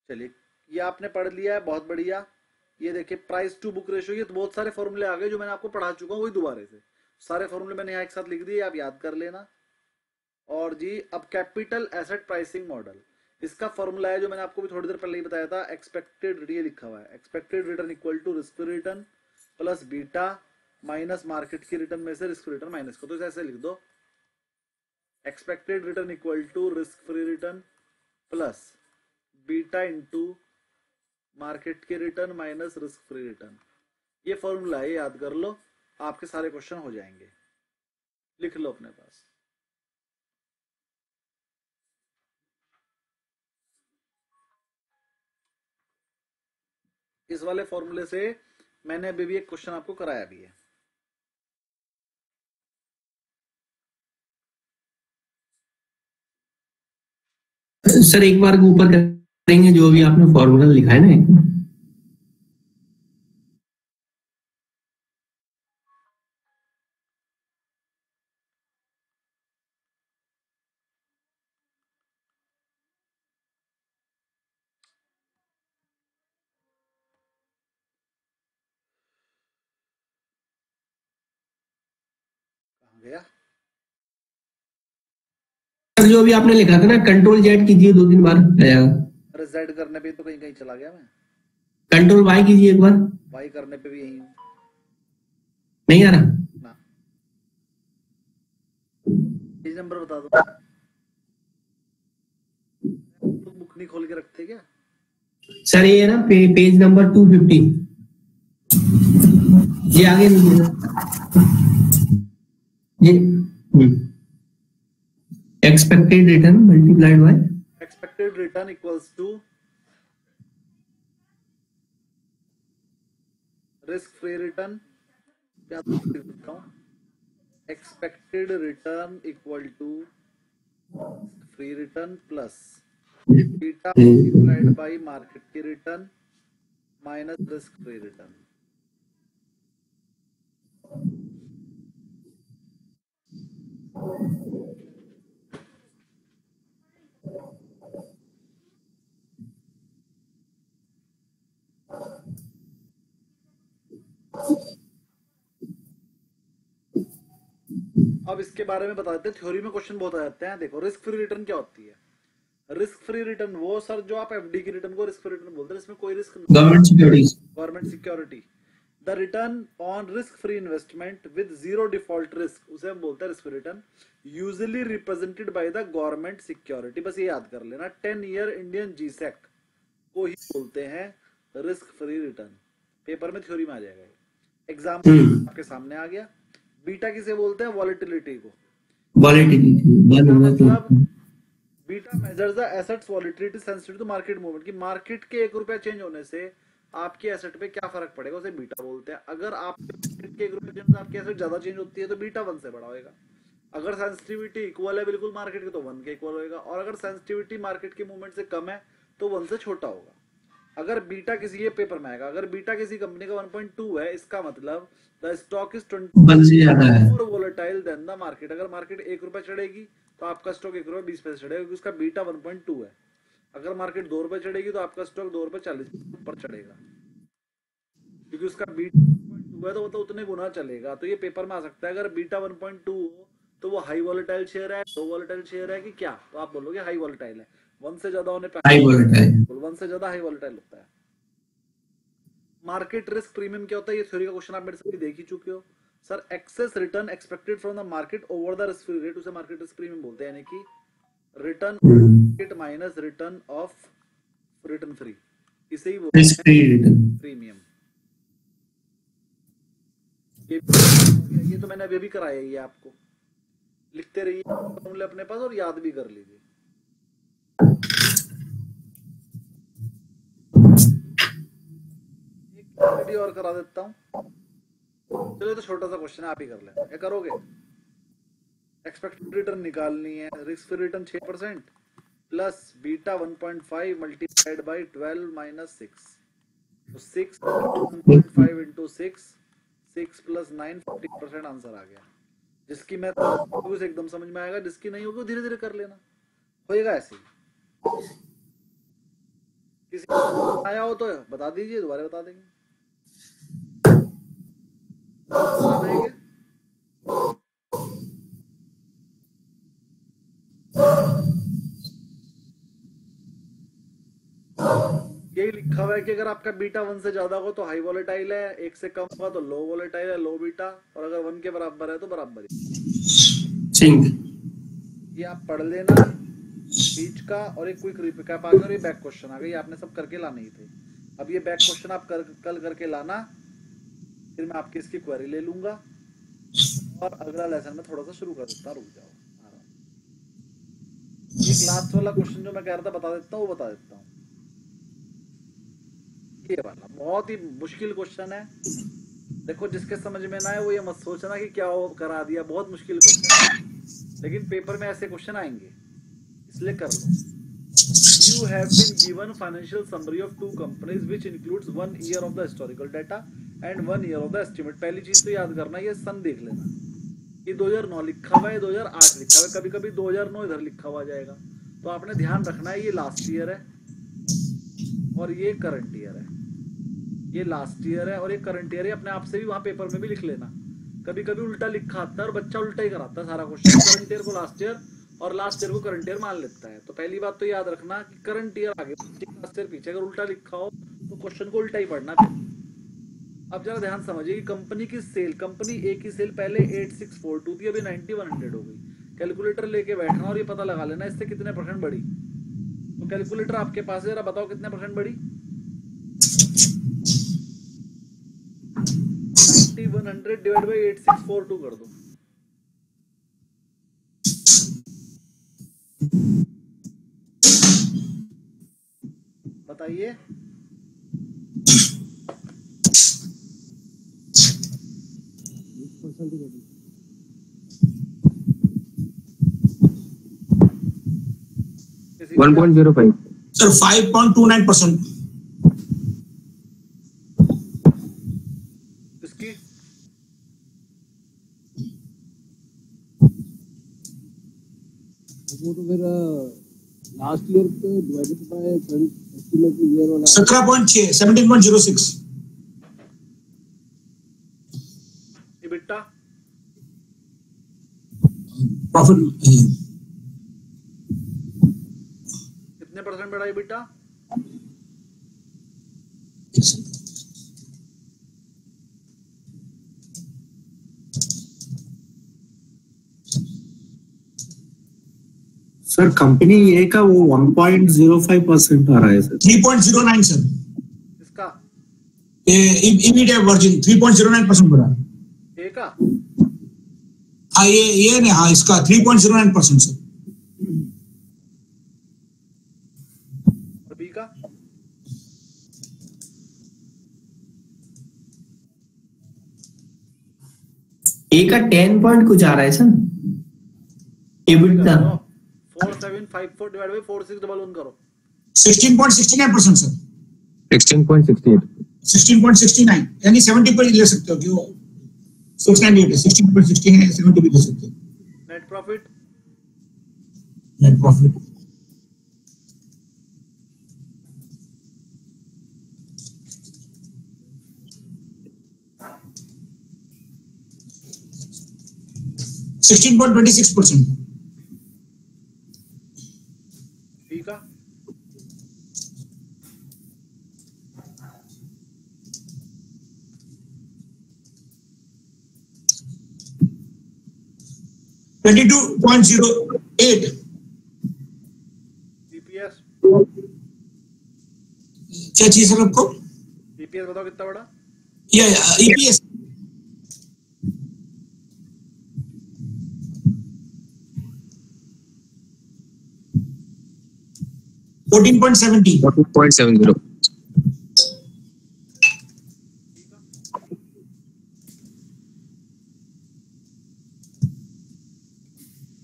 चलिए, ये आपने पढ़ लिया है, बहुत बढ़िया। ये देखिए प्राइस टू बुक रेशियो, ये तो बहुत सारे फॉर्मूले आ गए जो मैंने आपको पढ़ा चुका हूँ, वही दोबारा से। सारे फॉर्मूले मैंने यहाँ एक साथ लिख दिए, आप याद कर लेना। और जी अब कैपिटल एसेट प्राइसिंग मॉडल, इसका फॉर्मूला है जो मैंने आपको भी थोड़ी देर पहले ही बताया था, एक्सपेक्टेड, ये लिखा हुआ है, expected return equal to risk free return plus beta minus market की रिटर्न में से रिस्क फ्री रिटर्न माइनस को। तो ऐसे लिख दो, expected return equal to risk free return plus beta into market की return minus risk free return. ये फॉर्मूला है, याद कर लो, आपके सारे क्वेश्चन हो जाएंगे, लिख लो अपने पास। इस वाले फॉर्मूले से मैंने अभी भी एक क्वेश्चन आपको कराया भी है। सर एक बार ऊपर करेंगे जो भी आपने फॉर्मूला लिखा है ना। कहाँ गया? सर जो भी आपने लिखा था ना, कंट्रोल जेड कीजिए 2-3 बार आ जाएगा। अरे जेड करने पे तो कहीं कहीं चला गया मैं। कंट्रोल वाई कीजिए एक बार। वाई करने पे भी यही हूँ। नहीं आ रहा ना, पेज नंबर बता दो। बुक नहीं खोल के रखते क्या? सर ये ना पेज नंबर 250, ये आगे नहीं है ये। Expected return multiplied by expected return equals to risk free return, क्या लिखता हूँ, expected return equal to free return plus beta multiplied by market की return minus risk free return. अब इसके बारे में बता देते हैं, थ्योरी में क्वेश्चन बहुत आ जाते हैं। देखो रिस्क फ्री रिटर्न क्या होती है? रिस्क फ्री रिटर्न वो सर जो आप एफडी की रिटर्न को रिस्क फ्री रिटर्न बोलते हैं, इसमें कोई रिस्क नहीं। Government securities, government security, the return on risk free investment with zero default risk, उसे हम बोलते हैं risk free return, usually represented by the government security. बस ये याद कर लेना, 10 ईयर इंडियन जीसेक को ही बोलते हैं रिस्क फ्री रिटर्न। पेपर में थ्योरी में आ जाएगा। एग्जाम्पल आपके सामने आ गया। बीटा किसे बोलते हैं? वॉलेटिलिटी को। मतलब beta measures the assets volatility sensitive to market movement, की मार्केट के 1 रुपया चेंज होने से आपके एसेट पे क्या फर्क पड़ेगा, उसे बीटा बोलते हैं। अगर आपके 1 रुपया चेंज से आपकी एसेट ज्यादा चेंज होती है तो बीटा 1 से बड़ा होगा। अगर सेंसिटिविटी इक्वल है बिल्कुल मार्केट के तो 1 के इक्वल होगा, और अगर सेंसिटिविटी मार्केट के मूवमेंट से कम है तो 1 से छोटा होगा। अगर बीटा किसी, ये पेपर में आएगा, अगर बीटा किसी कंपनी का 1.2 है, इसका मतलब the stock is 20 more volatile than the market. अगर मार्केट 1 रुपया चढ़ेगी तो आपका स्टॉक 1 रुपया 20 पैसे चढ़ेगा, क्योंकि उसका बीटा 1.2 है। अगर मार्केट 2 रुपये चढ़ेगी तो आपका स्टॉक 2 रुपये 40 पर चढ़ेगा, क्योंकि उसका बीटा 1.2 है, तो वो तो उतने गुना चलेगा। तो ये पेपर में आ सकता है, अगर बीटा 1.2 हो तो वो हाई वॉलेटाइल शेयर है, लो वॉलेटाइल शेयर है कि क्या? तो आप बोलोगे हाई वॉलेटाइल है। 1 से ज्यादा होने पे हाई वॉलेटाइल, 1 से ज्यादा हाई वॉलेटाइल होता है। मार्केट रिस्क प्रीमियम क्या होता है? ये थ्योरी का क्वेश्चन आप मेरे से देख ही चुके हो। Sir excess return expected from the market over the risk free rate, उसे मार्केट रिस्क प्रीमियम बोलते हैं, यानी कि return market minus return of return free, इसे ही बोलते हैं प्रीमियम। ये तो मैंने अभी भी कराया है, ये आपको लिखते रहिए फॉर्मूले अपने पास और याद भी कर लीजिए। एक और करा देता हूँ, चलो तो छोटा सा क्वेश्चन है, आप ही कर लेना। क्या करोगे? एक्सपेक्टेड रिटर्न निकालनी है, risk free return 6% plus beta 1.5 multiplied by 12 minus 6, तो 6 1.5 इंटू 6 प्लस 9 40% आंसर आ गया। जिसकी मैं तो एकदम समझ में आएगा, जिसकी नहीं होगी धीरे धीरे कर लेना, होएगा ऐसे। किसी को आया हो तो बता दीजिए, दोबारा बता देंगे। यही लिखा हुआ है कि अगर आपका बीटा 1 से ज्यादा हो तो हाई वोलेटाइल है, 1 से कम होगा तो लो वोलेटाइल है, लो बीटा, और अगर 1 के बराबर है तो बराबर है। सिंक। ये आप पढ़ लेना बीच का, और एक क्विक रिकैप आ गया और ये बैक क्वेश्चन आ गया, ये आपने सब करके लाने ही थे। अब ये बैक क्वेश्चन आप कल करके लाना, फिर मैं आपकी इसकी क्वेरी ले लूंगा और अगला लेसन में थोड़ा सा शुरू कर देता, रुक जाओ। एक लास्ट वाला क्वेश्चन जो मैं कह रहा था बता देता हूँ, वो बता देता हूँ। ये वाला बहुत ही मुश्किल क्वेश्चन है, देखो जिसके समझ में ना आए वो ये मत सोचना कि क्या वो करा दिया, बहुत मुश्किल क्वेश्चन है, लेकिन पेपर में ऐसे क्वेश्चन आएंगे, इसलिए कर लो। You have been given financial summary of 2 companies which includes 1 year of the historical data and 1 year of the estimate। पहली चीज तो याद करना, ये सन देख लेना, ये 2009 लिखा हुआ है, 2008 लिखा हुआ है, कभी कभी 2009 इधर लिखा हुआ जाएगा, तो आपने ध्यान रखना है ये लास्ट ईयर है और ये करंट ईयर है, ये लास्ट ईयर है और ये करंट ईयर है। अपने आप से भी वहां पेपर में भी लिख लेना, कभी कभी उल्टा लिखा आता है और बच्चा उल्टा ही कराता है सारा क्वेश्चन, करंट ईयर को लास्ट ईयर और लास्ट ईयर को करंट ईयर मान लेता है। तो पहली बात तो याद रखना कि करंट ईयर आगे, लास्ट ईयर पीछे, अगर उल्टा लिखा हो तो क्वेश्चन को उल्टा ही पढ़ना। अब जरा ध्यान समझिए कि कंपनी की सेल, कंपनी ए की सेल पहले 8642 थी, अभी 9100 हो गई। कैलकुलेटर लेके बैठना और ये पता लगा लेना इससे कितने परसेंट बढ़ी। तो कैलकुलेटर आपके पास है, जरा बताओ कितने परसेंट बढ़ी। 9100 डिवाइड बाई 8642 कर दो। बताइए वन 1.05 सर 5.29%। इसकी वो तो फिर लास्ट ईयर पे डिवाइडेड बाय एस्टिमेट ईयर वाला 17.6 17.06 EBITDA प्रॉफिट। कितने परसेंट बढ़ा EBITDA? सर कंपनी ए का वो 1.05% आ रहा है सर। 3.09 सर। इसका इमीडिएट वर्जिन 3.09% बढ़ा। ए का हाँ ये नहीं, हाँ इसका 3.09% सर। और बी का ए का 10 पॉइंट कुछ आ रहा है सर EBITDA। 4754 डिवाइड बाय 4611 करो। 16.69% सर। 16.68 16.69 यानी 70 पर ले सकते हो, क्यों 698 है, 16.69 है, 70 भी ले सकते हो। Net profit net profit $16.26%। B का 22.08। EPS क्या चीज है आपको? EPS बताओ कितना बड़ा। या EPS 14.70 14.70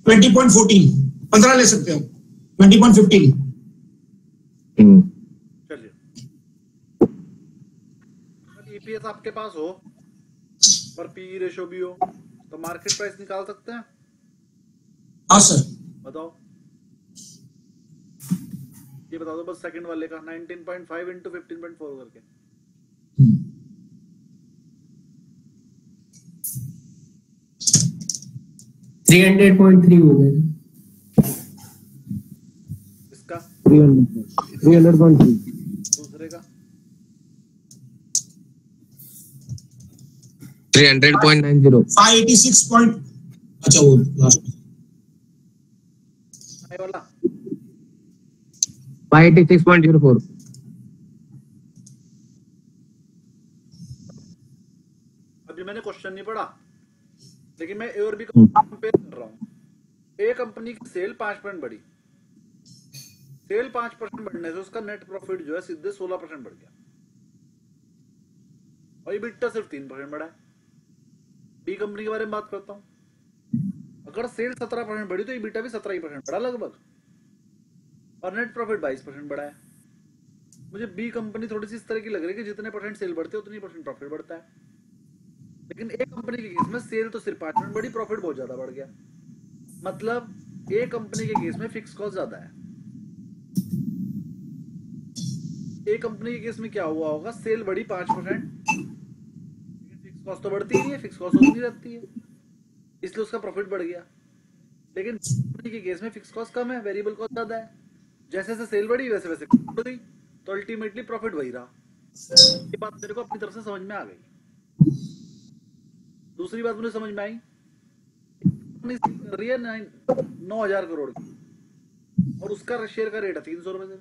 20.14 15 ले सकते हो। 20.15 चलिए, EPS आपके पास हो पर PE रेशो भी हो तो मार्केट प्राइस निकाल सकते हैं। हाँ सर। बताओ, ये बता दो बस सेकंड वाले का 19.5 इंटू 15.4 करके। $300.3 हो गए। इसका 300.3 दूसरे का 300.90. 586 पॉइंट, अच्छा वो लास्ट ये वाला 586.04. अभी मैंने क्वेश्चन नहीं पढ़ा, लेकिन मैं ए और बी का कंपेयर कर रहा हूँ। ए कंपनी की सेल 5% बढ़ी, सेल 5% बढ़ने से उसका नेट प्रॉफिट जो है सीधे 16% बढ़ गया, और EBITDA सिर्फ 3% बढ़ा है। बी कंपनी के बारे में बात करता हूँ, अगर सेल 17% बढ़ी तो EBITDA भी 17% बढ़ा लगभग, और नेट प्रॉफिट 22% बढ़ा है। मुझे बी कंपनी थोड़ी सी इस तरह की लग रही है कि जितने परसेंट सेल बढ़ते हैं उतनी परसेंट प्रॉफिट बढ़ता है, लेकिन ए कंपनी के केस में सेल तो सिर्फ 5% बढ़ी, प्रॉफिट बहुत ज्यादा बढ़ गया। मतलब ए कंपनी के केस में फिक्स कॉस्ट ज्यादा है। ए कंपनी के केस में क्या हुआ होगा, सेल बढ़ी 5%, फिक्स कॉस्ट तो बढ़ती ही नहीं है, फिक्स कॉस्ट उतनी रहती है, इसलिए उसका प्रॉफिट बढ़ गया। लेकिन कंपनी के केस में फिक्स कॉस्ट कम है, वेरिएबल कॉस्ट ज्यादा है, जैसे जैसे सेल बढ़ी वैसे वैसे कॉस्ट बढ़ गई, तो अल्टीमेटली प्रॉफिट वही रहा। ये बात मेरे को अपनी तरफ से समझ में आ गई। दूसरी बात मुझे समझ में आई, कंपनी सेल कर रही है 9,000 करोड़ की, और उसका शेयर का रेट है 300 रुपए,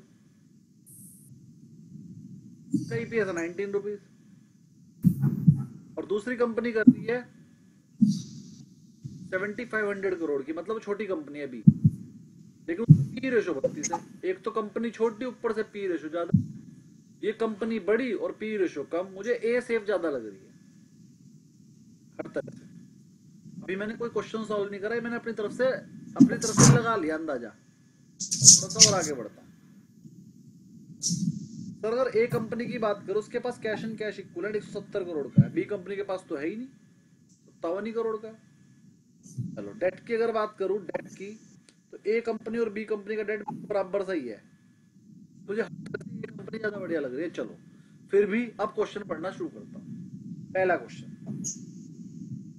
उसका ईपीएस है 19 रुपीज, और दूसरी कंपनी कर रही है 7,500 करोड़ की, मतलब छोटी कंपनी है अभी, लेकिन पी रेशो 32 है। एक तो कंपनी छोटी, ऊपर से पी रेशो ज्यादा, ये कंपनी बड़ी और पी रेशो कम, मुझे ए सेफ ज्यादा लग रही है हर तरह से। अभी मैंने कोई क्वेश्चन सॉल्व नहीं करा है, मैंने अपनी तरफ से लगा लिया अंदाजा, थोड़ा सा और आगे बढ़ता। सर अगर ए कंपनी की बात करो, उसके पास cash and cash equivalent 170 crore का है, बी कंपनी के पास तो है ही नहीं, 57 करोड़ का। चलो डेट की अगर बात करूं, डेट की, तो ए कंपनी और बी कंपनी का डेट बराबर सही है, मुझे ये कंपनी ज्यादा बढ़िया लग रही है। चलो फिर भी अब क्वेश्चन पढ़ना शुरू करता हूँ। पहला question,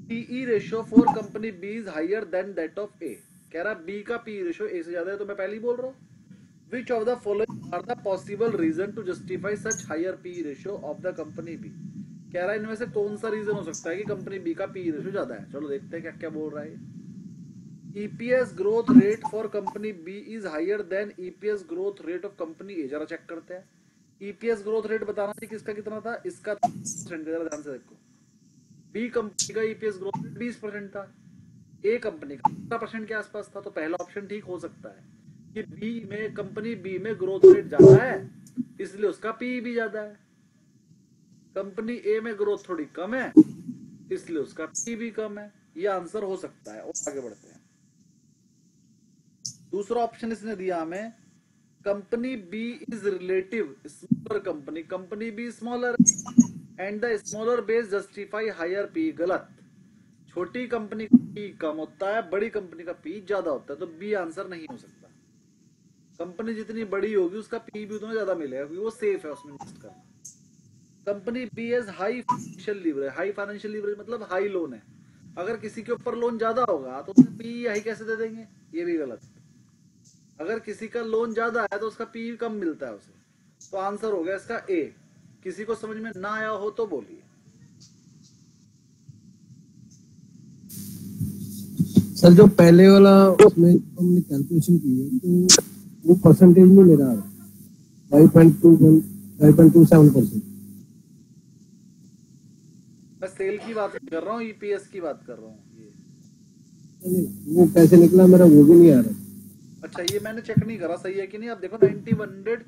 PE ratio for company B is higher than that of A. कह रहा बी का पी रेशियो ए से ज्यादा है, तो मैं पहले ही बोल रहा हूँ, which of the following are the possible reason to justify such higher P ratio of the company B. कह रहा है इनमें से कौन सा रीजन हो सकता है कि कंपनी बी का पी रेशियो ज्यादा है। चलो देखते हैं क्या क्या बोल रहा है। EPS growth rate for company B is higher than EPS growth rate of company A. जरा चेक करते हैं, ईपीएस ग्रोथ रेट बताना थी किसका कितना था, इसका 30%। जरा ध्यान से देखो, बी कंपनी का ईपीएस ग्रोथ रेट 20% था, ए कंपनी का 15% के आसपास था, तो पहला ऑप्शन ठीक हो सकता है कि बी में, कंपनी बी में ग्रोथ रेट ज्यादा है, इसलिए उसका पी भी ज्यादा है। कंपनी ए में ग्रोथ थोड़ी कम है, इसलिए उसका पी भी कम है। ये आंसर हो सकता है। और आगे बढ़ते हैं। दूसरा ऑप्शन इसने दिया हमें, company B is relative smaller company, company B smaller and the smaller base justify higher P. गलत, छोटी कंपनी का पी कम होता है, बड़ी कंपनी का पी ज्यादा होता है, तो बी आंसर नहीं हो सकता। कंपनी जितनी बड़ी होगी उसका पी भी उतना ज्यादा मिलेगा, क्योंकि वो सेफ है उसमें इन्वेस्ट करना। Company B has high financial leverage, high financial leverage मतलब हाई लोन है, अगर किसी के ऊपर लोन ज्यादा होगा तो उसमें पी हाई कैसे दे देंगे, ये भी गलत। अगर किसी का लोन ज्यादा है तो उसका पी कम मिलता है उसे, तो आंसर हो गया इसका ए। किसी को समझ में ना आया हो तो बोलिए। सर जो पहले वाला उसमें हमने कैलकुलेशन की है तो वो परसेंटेज में मेरा 5.27%। मैं सेल की बात कर रहा हूँ, ईपीएस की बात कर रहा हूँ। ये वो कैसे निकला मेरा वो भी नहीं आ रहा। अच्छा, ये मैंने चेक नहीं करा सही है कि नहीं। आप देखो 9100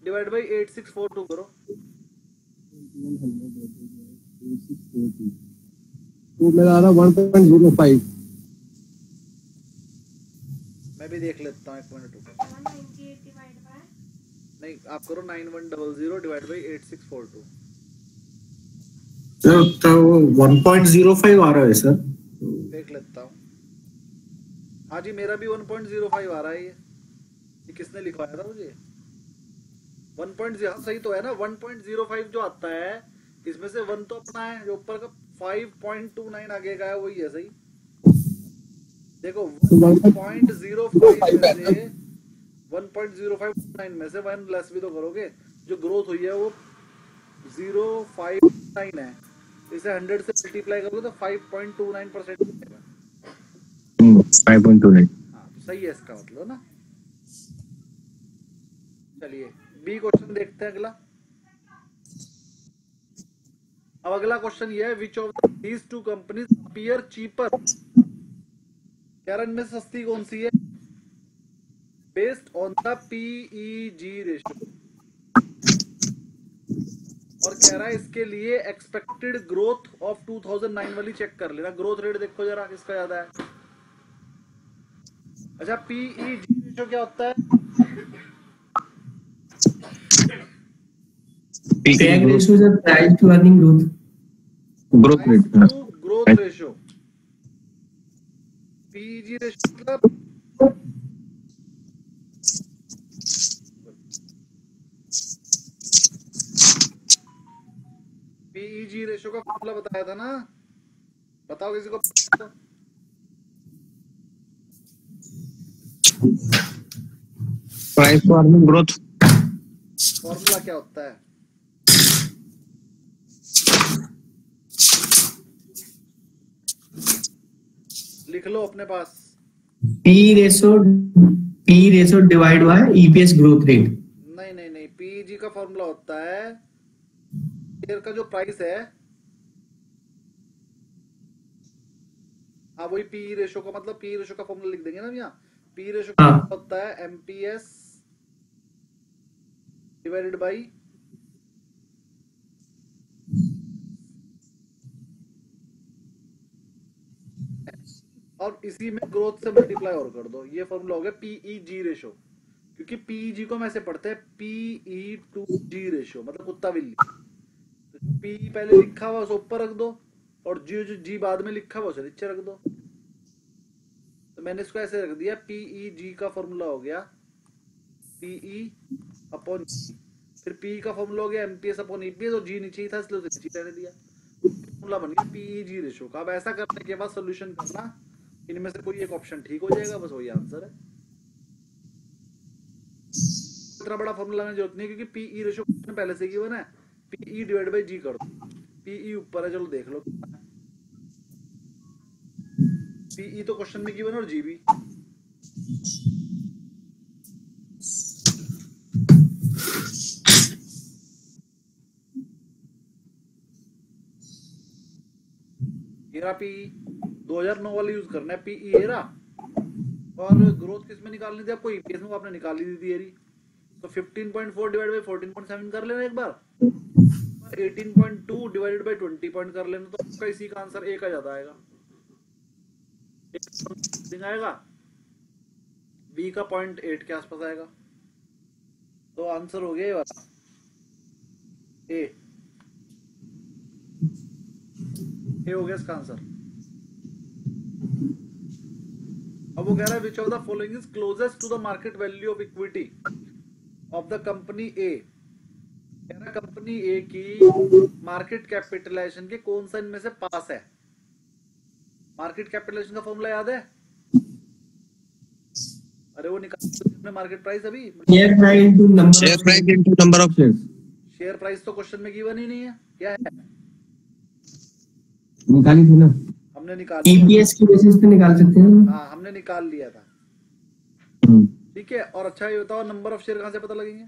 डिवाइड बाई 8642 करो, तो मेरा आ रहा 1.05। मैं भी देख लेता हूँ, एक मिनट रुको। नहीं, आप करो 9100 डिवाइड बाई 8642। तो 1.05 आ रहा है सर। देख लेता हूँ। हाँ जी, मेरा भी 1.05 आ रहा है। ये किसने लिखवाया था मुझे? 1.0 सही तो है ना। 1.05 जो आता है इसमें से 1 तो अपना है, जो ऊपर का 5.29 आगे का है वही है सही। देखो 1.05 में से 1.059 में से 1 लेस भी तो करोगे, जो ग्रोथ हुई है वो 059 है, इसे 100 से मल्टीप्लाई करोगे तो 5.29% मिलेगा। 5.29। हाँ तो सही है इसका मतलब ना। चलिए बी क्वेश्चन देखते हैं अगला। अब अगला क्वेश्चन ये है, which of these two companies appear cheaper, यार इनमें से सस्ती कौन सी है, based on the PEG ratio, और कह रहा है इसके लिए एक्सपेक्टेड ग्रोथ ऑफ 2009 वाली चेक कर लेना, ग्रोथ रेट देखो जरा किसका ज्यादा है। अच्छा PEG रेशियो क्या होता है, PEG ratio is a price to earning growth. Growth rate. Growth ratio. PEG ratio मतलब PEG रेशियो का फॉर्मूला बताया था ना, बताओ किसी को। Price to earning growth. Formula क्या होता है, लिख लो अपने पास। P ratio divide by EPS growth rate. नहीं PEG का फॉर्मूला होता है शेयर का जो प्राइस है, हाँ वही PE रेशियो का, मतलब PE रेशियो का फॉर्मूला लिख देंगे ना यहाँ। PE रेशियो का होता है MPS डिवाइडेड बाई और इसी में ग्रोथ से मल्टीप्लाई और कर दो, ये फॉर्मूला हो गया PEG रेशियो। क्योंकि PEG को हम ऐसे पढ़ते हैं PE टू G रेशियो, मतलब कुत्ता बिल्ली। तो जो PE पहले लिखा हुआ उसे ऊपर रख दो, और जो G बाद में लिखा हुआ उसे नीचे रख दो। तो मैंने इसको ऐसे रख दिया, PEG का फॉर्मूला हो गया PE अपॉन G, फिर PE का फॉर्मूला हो गया MPS अपॉन EPS, और G नीचे ही था इसलिए उसे नीचे रहने दिया, फॉर्मूला बन गया PEG रेशियो का। अब ऐसा करने के बाद सोल्यूशन करना, इनमें से कोई एक ऑप्शन ठीक हो जाएगा, बस वही आंसर है। इतना बड़ा फॉर्मूला में जरूरत नहीं, क्योंकि PE रेशियो पहले से गिवन है, PE डिवाइड बाय G कर दो, PE ऊपर है, चलो देख लो। PE तो क्वेश्चन में गिवन और G भी। हेरा PE 2009 वाली यूज करना है PE हेरा, और ग्रोथ किस में निकालनी थी आपको, EPS में आपने निकाल ली थी थियरी। तो 15.4 डिवाइड बाय 14.7 कर लेना एक बार, 18.2 डिवाइडेड बाय 20 पॉइंट कर लेना, तो आपका इसी का आंसर एक आ जाता आएगा, एक आएगा, बी का 0.8 के आसपास आएगा। तो आंसर हो गया ये वाला ए हो गया इसका आंसर। अब वो कह रहा है which of the following is closest to the market value of equity of the company A. कह रहा है कंपनी ए की मार्केट कैपिटलाइजेशन के कौन सा इनमें से पास है। मार्केट कैपिटलाइजेशन का फॉर्मूला याद है, अरे वो निकाल मार्केट प्राइस, अभी share price into number of shares. Share price तो क्वेश्चन में गिवन ही नहीं है, क्या है, निकाली थी ना हमने निकाल EPS की बेसिस पे निकाल सकते हैं। हाँ हमने निकाल लिया था, ठीक है। और अच्छा ये बताओ नंबर ऑफ शेयर कहां से पता लगेंगे,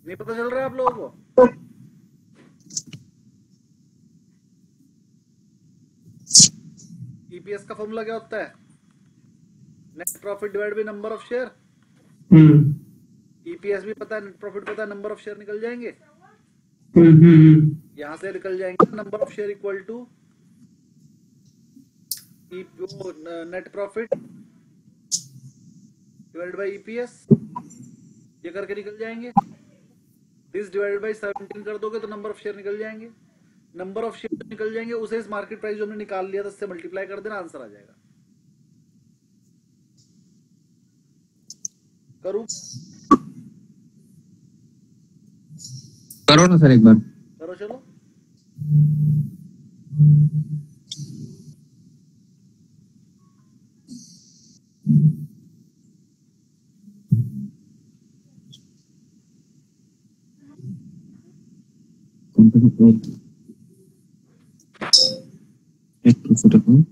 नहीं पता चल रहा है आप लोगों को। EPS का फॉर्मूला क्या होता है, net profit divide by number of share. EPS भी पता है, नेट प्रॉफिट पता है, नंबर ऑफ शेयर निकल जाएंगे, यहां से निकल जाएंगे। Number of share equal to net profit divided by EPS, ये करके निकल जाएंगे। दिस डिवाइडेड बाय 17 कर दोगे तो नंबर ऑफ शेयर निकल जाएंगे। नंबर ऑफ शेयर निकल जाएंगे, उसे इस मार्केट प्राइस जो हमने निकाल लिया था उससे मल्टीप्लाई कर देना, आंसर आ जाएगा। करूं, करो ना सर एक बार, करो चलो। company net profit account.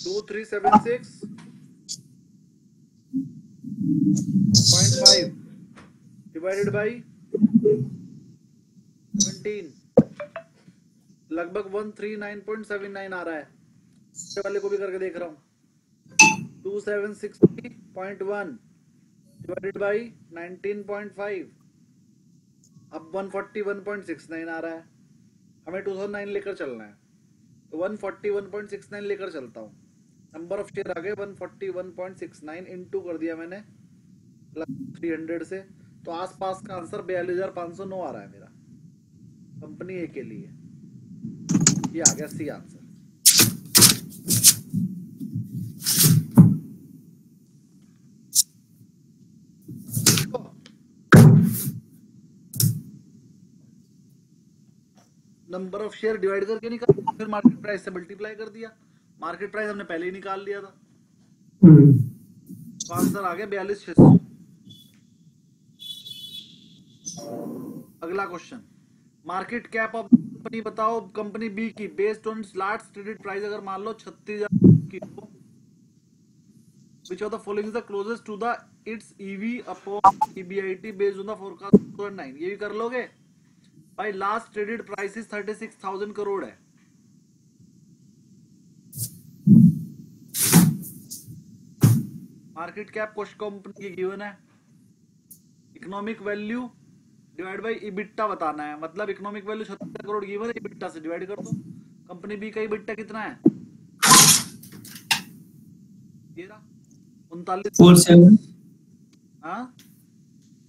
To 376.5 divided by 17 लगभग 139.79 आ रहा है। ये वाले को भी करके देख रहा हूँ। 2760.1 डिवाइडेड बाई 19.5 अब 141.69 आ रहा है। हमें 2009 लेकर चलना है तो 141.69 लेकर चलता हूँ। नंबर ऑफ शेयर आ गए 141.69 इनटू कर दिया मैंने 300 से, तो आसपास का आंसर 42,509 आ रहा है मेरा कंपनी ए के लिए। ये आ गया C answer. Number of share divide करके निकाल, फिर मार्केट प्राइस से मल्टीप्लाई कर दिया। मार्केट प्राइस हमने पहले ही निकाल लिया था, तो आंसर आ गया 42,600। अगला question, market cap of company बताओ कंपनी बी की based on last traded price अगर मान लो 36,000 की हो, which of the following is the closest to the its EV upon EBIT based on the forecast 2009। ये भी कर लोगे भाई। लास्ट ट्रेडेड प्राइस 36,000 करोड़ है। मार्केट कैप कुछ कंपनी की गिवन है। Economic value divide by EBITDA बताना है, मतलब इकोनॉमिक वैल्यू 36 करोड़ गिवन है, इबिट्टा से डिवाइड कर दो। कंपनी बी का इबिट्टा कितना है? 3947 हाँ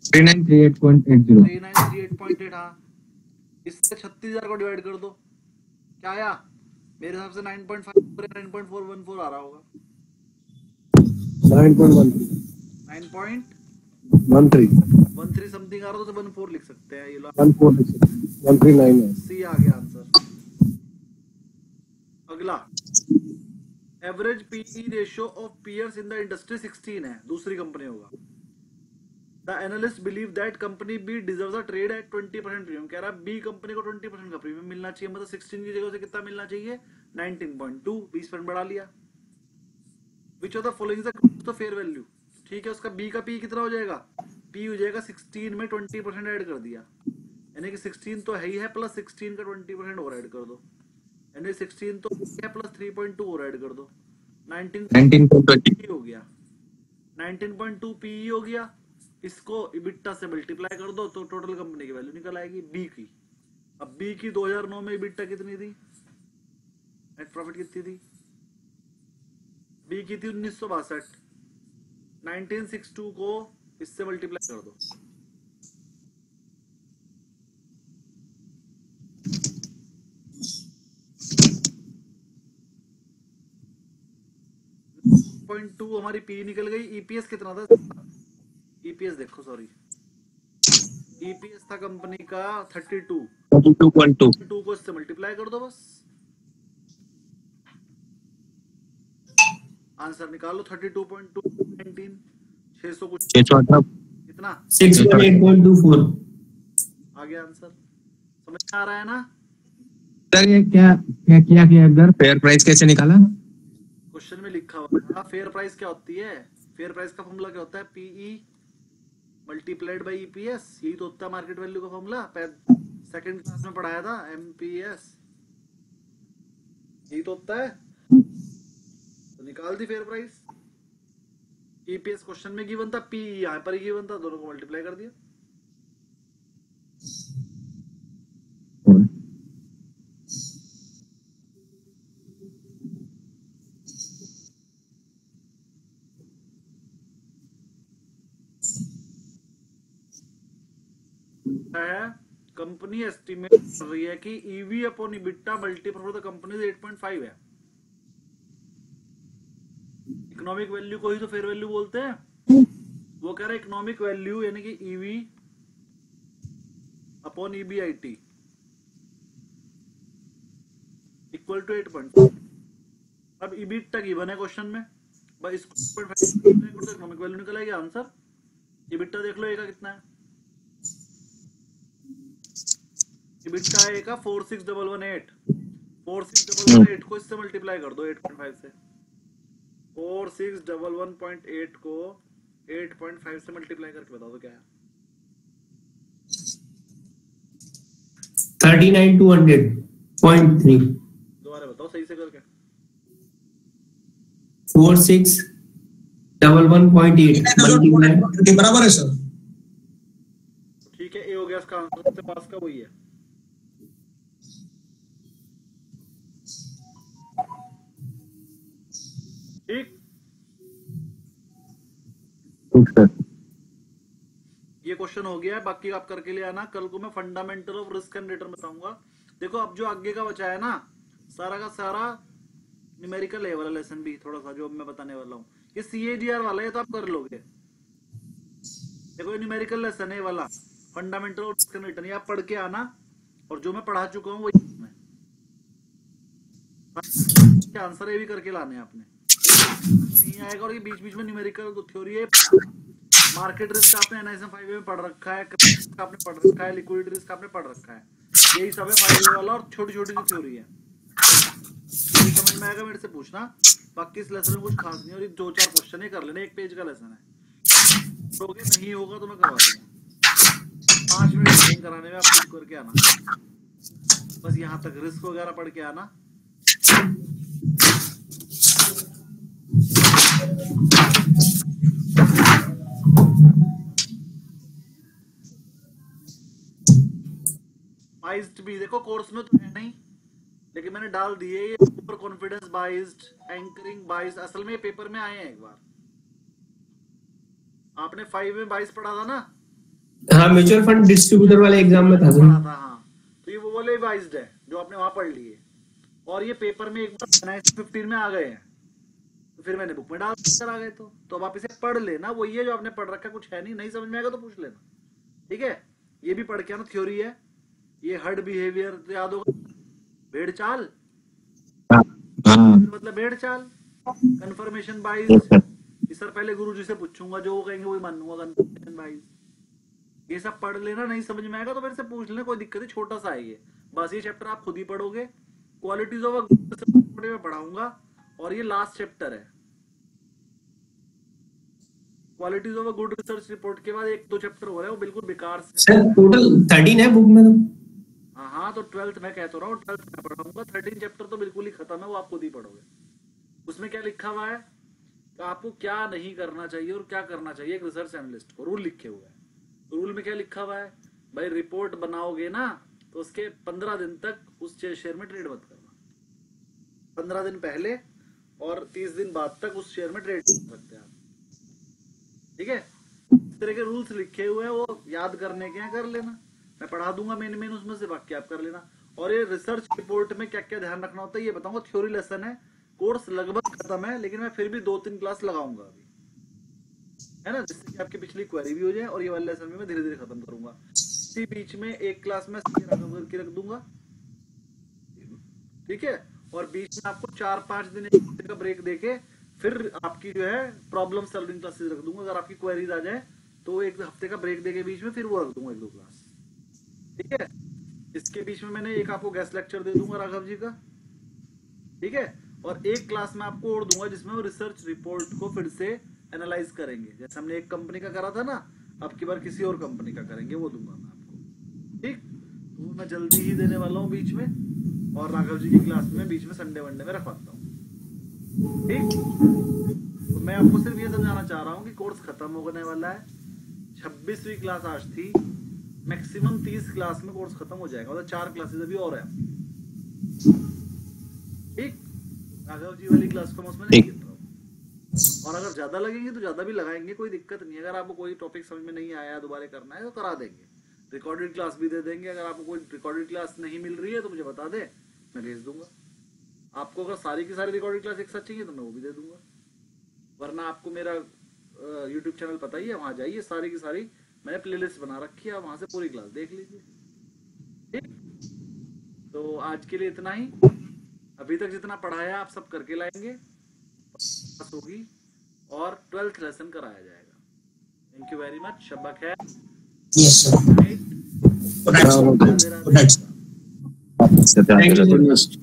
3938.80 3938.8। हाँ, इससे 36,000 को डिवाइड कर दो, क्या आया? मेरे हिसाब से 9.5 9.414 आ रहा होगा। 9.13 समथिंग आ रहा तो 14 लिख सकते हैं। ये लो 139 है। सी आ गया आंसर। अगला, average PE ratio of peers in the industry 16 है, दूसरी कंपनी होगा। The analyst believe that company be deserves a trade at 20% premium. कह रहा है बी कंपनी को 20% का प्रीमियम मिलना चाहिए, मतलब 16 की जगह से कितना मिलना चाहिए? 19.2, 20% बढ़ा लिया। विच of the following is the fair value. ठीक है, उसका बी का पी कितना हो जाएगा? पी हो जाएगा 16 में 20% ऐड कर दिया, यानी कि 16 तो है ही है, प्लस 16 का 20% और ऐड कर दो, यानी 16 तो है प्लस 3.2 और ऐड कर दो, 19.20 हो गया। 19.2 पीई हो गया। इसको इबिट्टा से मल्टीप्लाई कर दो तो टोटल कंपनी की वैल्यू निकल आएगी बी की। अब बी की 2009 में इबिट्टा कितनी थी? नेट प्रॉफिट कितनी थी? बी की थी 1962। 1962 को इससे मल्टीप्लाई कर दो, .2 हमारी पी निकल गई। ईपीएस कितना था? ईपीएस देखो, सॉरी, ईपीएस था कंपनी का 32.2 को इससे मल्टीप्लाई कर दो, बस आंसर निकालो। 32.2 19 600 कुछ कितना 618.24 आ गया आंसर। समझ में आ रहा है ना? सर ये क्या क्या किया कि अगर फेयर प्राइस कैसे निकाला? क्वेश्चन में लिखा हुआ है। फेयर प्राइस क्या होती है? फेयर प्राइस का फॉर्मूला क्या होता है? PE multiplied by EPS. यही तो होता है मार्केट वैल्यू का फॉर्मूला, सेकंड क्लास में पढ़ाया था, एमपीएस, यही तो होता है। तो निकाल दी फेयर प्राइस। ईपीएस क्वेश्चन में गिवन था, पी यहाँ पर ही गिवन था, दोनों को मल्टीप्लाई कर दिया। है कंपनी एस्टिमेट कर रही है कि EV upon EBITDA multiple for the company 8.5 है। इकोनॉमिक वैल्यू को ही तो फेयर वैल्यू बोलते हैं। वो कह रहा है इकोनॉमिक वैल्यू यानी कि EV upon EBIT equal to 8.5। अब ईबीटा गिवन है क्वेश्चन में, बस इसको 8.5 तो इकोनॉमिक वैल्यू निकल आएगा आंसर। ईबीटा देख लो ए का कितना है, ईबीटा ए का 46118। 46118 को इससे मल्टीप्लाई कर दो 8.5 से। 46118 को 8.5 से मल्टीप्लाई करके बताओ तो क्या है। 39,200.3। दोबारा बताओ सही से करके। 4611.8 मल्टीप्लाई। बराबर है सर। ठीक है, ए हो गया इसका आंसर, सबसे पास का वही है। ठीक, ये क्वेश्चन हो गया है। बाकी आप करके ले आना। कल को मैं fundamental of risk and return बताऊंगा। देखो अब जो आगे का बचा है ना, सारा का सारा न्यूमेरिकल है वाला लेसन भी थोड़ा सा जो मैं बताने वाला हूँ। ये CAGR वाला है तो आप कर लोगे। देखो ये न्यूमेरिकल लेसन है वाला, fundamental of risk and return, ये आप पढ़ के आना। और जो मैं पढ़ा चुका हूँ वही आंसर ये भी करके लाने हैं आपने, नहीं आएगा। और ये बीच बीच में न्यूमेरिकल थ्योरी है। मार्केट रिस्क आपने NISM 5 में पढ़ रखा है, क्रेडिट आपने पढ़ रखा है, लिक्विडिटी रिस्क आपने पढ़ रखा है। यही सब है 5 वाला, और छोटी छोटी सी थ्योरी है। समझ में आएगा मेरे से पूछना। बाकी इस लेसन में कुछ खास नहीं, और ये 2-4 क्वेश्चन ही कर लेना, 1 पेज का लेसन है। तो नहीं होगा तो मैं करवा दूंगा। 5 मिनट कराने में आप कुछ करके आना, बस यहाँ तक रिस्क वगैरह पढ़ के आना। बाइस्ड भी देखो कोर्स में तो है नहीं, लेकिन मैंने डाल दिए ये over confidence biased, anchoring biased. असल में ये पेपर में आए हैं एक बार। आपने 5 में बाइस्ड पढ़ा था ना? हाँ, म्यूचुअल फंड डिस्ट्रीब्यूटर वाले एग्जाम में था। हाँ, तो ये वो वाले बाइस्ड है जो आपने वहां पढ़ लिए, और ये पेपर में एक बार 15 में आ गए हैं, तो फिर मैंने बुक में डाल कर आ गए। तो अब आप इसे पढ़ लेना। वही है जो आपने पढ़ रखा, कुछ है नहीं समझ में आएगा तो पूछ लेना, ठीक है। ये भी पढ़ के आना, थ्योरी है। ये हर्ड बिहेवियर तो याद होगा, भेड़ चाल, मतलब भेड़ चाल, कंफर्मेशन बाइज। सर पहले गुरुजी से पूछूंगा, जो वो कहेंगे वही मानूंगा, कंफर्मेशन बाइज। ये सब पढ़ लेना, नहीं समझ में आएगा तो मेरे से पूछ लेना, कोई दिक्कत नहीं, छोटा सा है ये। बस ये चैप्टर आप खुद ही पढ़ोगे। क्वालिटीज ऑफ में पढ़ाऊंगा, और ये लास्ट चैप्टर है। Qualities of a good research report के बाद 1-2 चैप्टर हो रहे हैं, वो बिल्कुल बेकार से। सर टोटल 13 है बुक में तो। हाँ, तो 12th मैं कहता रहा हूँ, 12th मैं पढ़ाऊंगा। 13 चैप्टर तो बिल्कुल ही खत्म है, वो आप खुद ही पढ़ोगे। उसमें क्या लिखा हुआ है तो आपको क्या नहीं करना चाहिए और क्या करना चाहिए एक रिसर्च एनालिस्ट को, रूल लिखे हुए हैं। रूल में क्या लिखा हुआ है भाई, रिपोर्ट बनाओगे ना तो उसके 15 दिन तक उस शेयर में ट्रेड मत करना। 15 दिन पहले और 30 दिन बाद तक उस शेयर में ट्रेड कर सकते हैं आप, ठीक है। इस तरह के रूल्स लिखे हुए हैं, वो याद करने के हैं, कर लेना। मैं पढ़ा दूंगा मेन उसमें से, बाकी आप कर लेना। और ये रिसर्च रिपोर्ट में क्या क्या ध्यान रखना होता है ये बताऊंगा। थ्योरी लेसन है, कोर्स लगभग खत्म है, लेकिन मैं फिर भी 2-3 क्लास लगाऊंगा अभी, है ना, जिससे कि आपकी पिछली क्वेरी भी हो जाए। और ये वाला लेसन भी मैं धीरे धीरे खत्म करूंगा। इसी बीच में एक क्लास में करके रख दूंगा, ठीक है। और बीच में आपको 4-5 दिन एक हफ्ते का ब्रेक देके फिर आपकी जो है प्रॉब्लम सॉल्विंग क्लासेस रख दूंगा। अगर आपकी क्वेरीज आ जाए तो 1 हफ्ते का ब्रेक देके बीच में फिर वो रख दूंगा 1-2 क्लास, ठीक है। इसके बीच में मैंने एक आपको गेस्ट लेक्चर दे दूंगा राघव जी का, ठीक है। और एक क्लास में आपको और दूंगा जिसमें वो रिसर्च रिपोर्ट को फिर से एनालाइज करेंगे। जैसे हमने एक कंपनी का करा था ना, अब की बार किसी और कंपनी का करेंगे, वो दूंगा मैं आपको, ठीक। तो वो मैं जल्दी ही देने वाला हूँ बीच में, और राघव जी की क्लास में बीच में संडे वनडे में रखवाता हूँ, ठीक। तो मैं आपको सिर्फ ये समझाना चाह रहा हूँ कि कोर्स खत्म होने वाला है। 26वीं क्लास आज थी, मैक्सिमम 30 क्लास में कोर्स खत्म हो जाएगा, मतलब 4 क्लासेस अभी और है, ठीक। राघव जी वाली क्लास को मैं उसमें नहीं गिन रहा हूँ, और अगर ज्यादा लगेंगे तो ज्यादा भी लगाएंगे, कोई दिक्कत नहीं है। अगर आपको कोई टॉपिक समझ में नहीं आया, दोबारा करना है तो करा देंगे, रिकॉर्डेड क्लास भी दे देंगे। अगर आपको कोई रिकॉर्डेड क्लास नहीं मिल रही है तो मुझे बता दे, मैं भेज दूंगा आपको। अगर सारी की सारी रिकॉर्डेड क्लास एक साथ चाहिए तो मैं वो भी दे दूंगा, वरना आपको मेरा YouTube चैनल पता ही है, वहां जाइए, सारी की सारी मैंने प्लेलिस्ट बना रखी है, वहां से पूरी क्लास देख लीजिए। ठीक, तो आज के लिए इतना ही। अभी तक जितना पढ़ाया आप सब करके लाएंगे, पास होगी और 12th लेसन कराया जाएगा। Thank you very much. शब्बा खैर। Yes, sir. Good night. Good night, sir. Radhe Radhe. Good night, sir. Thank you. Thank you.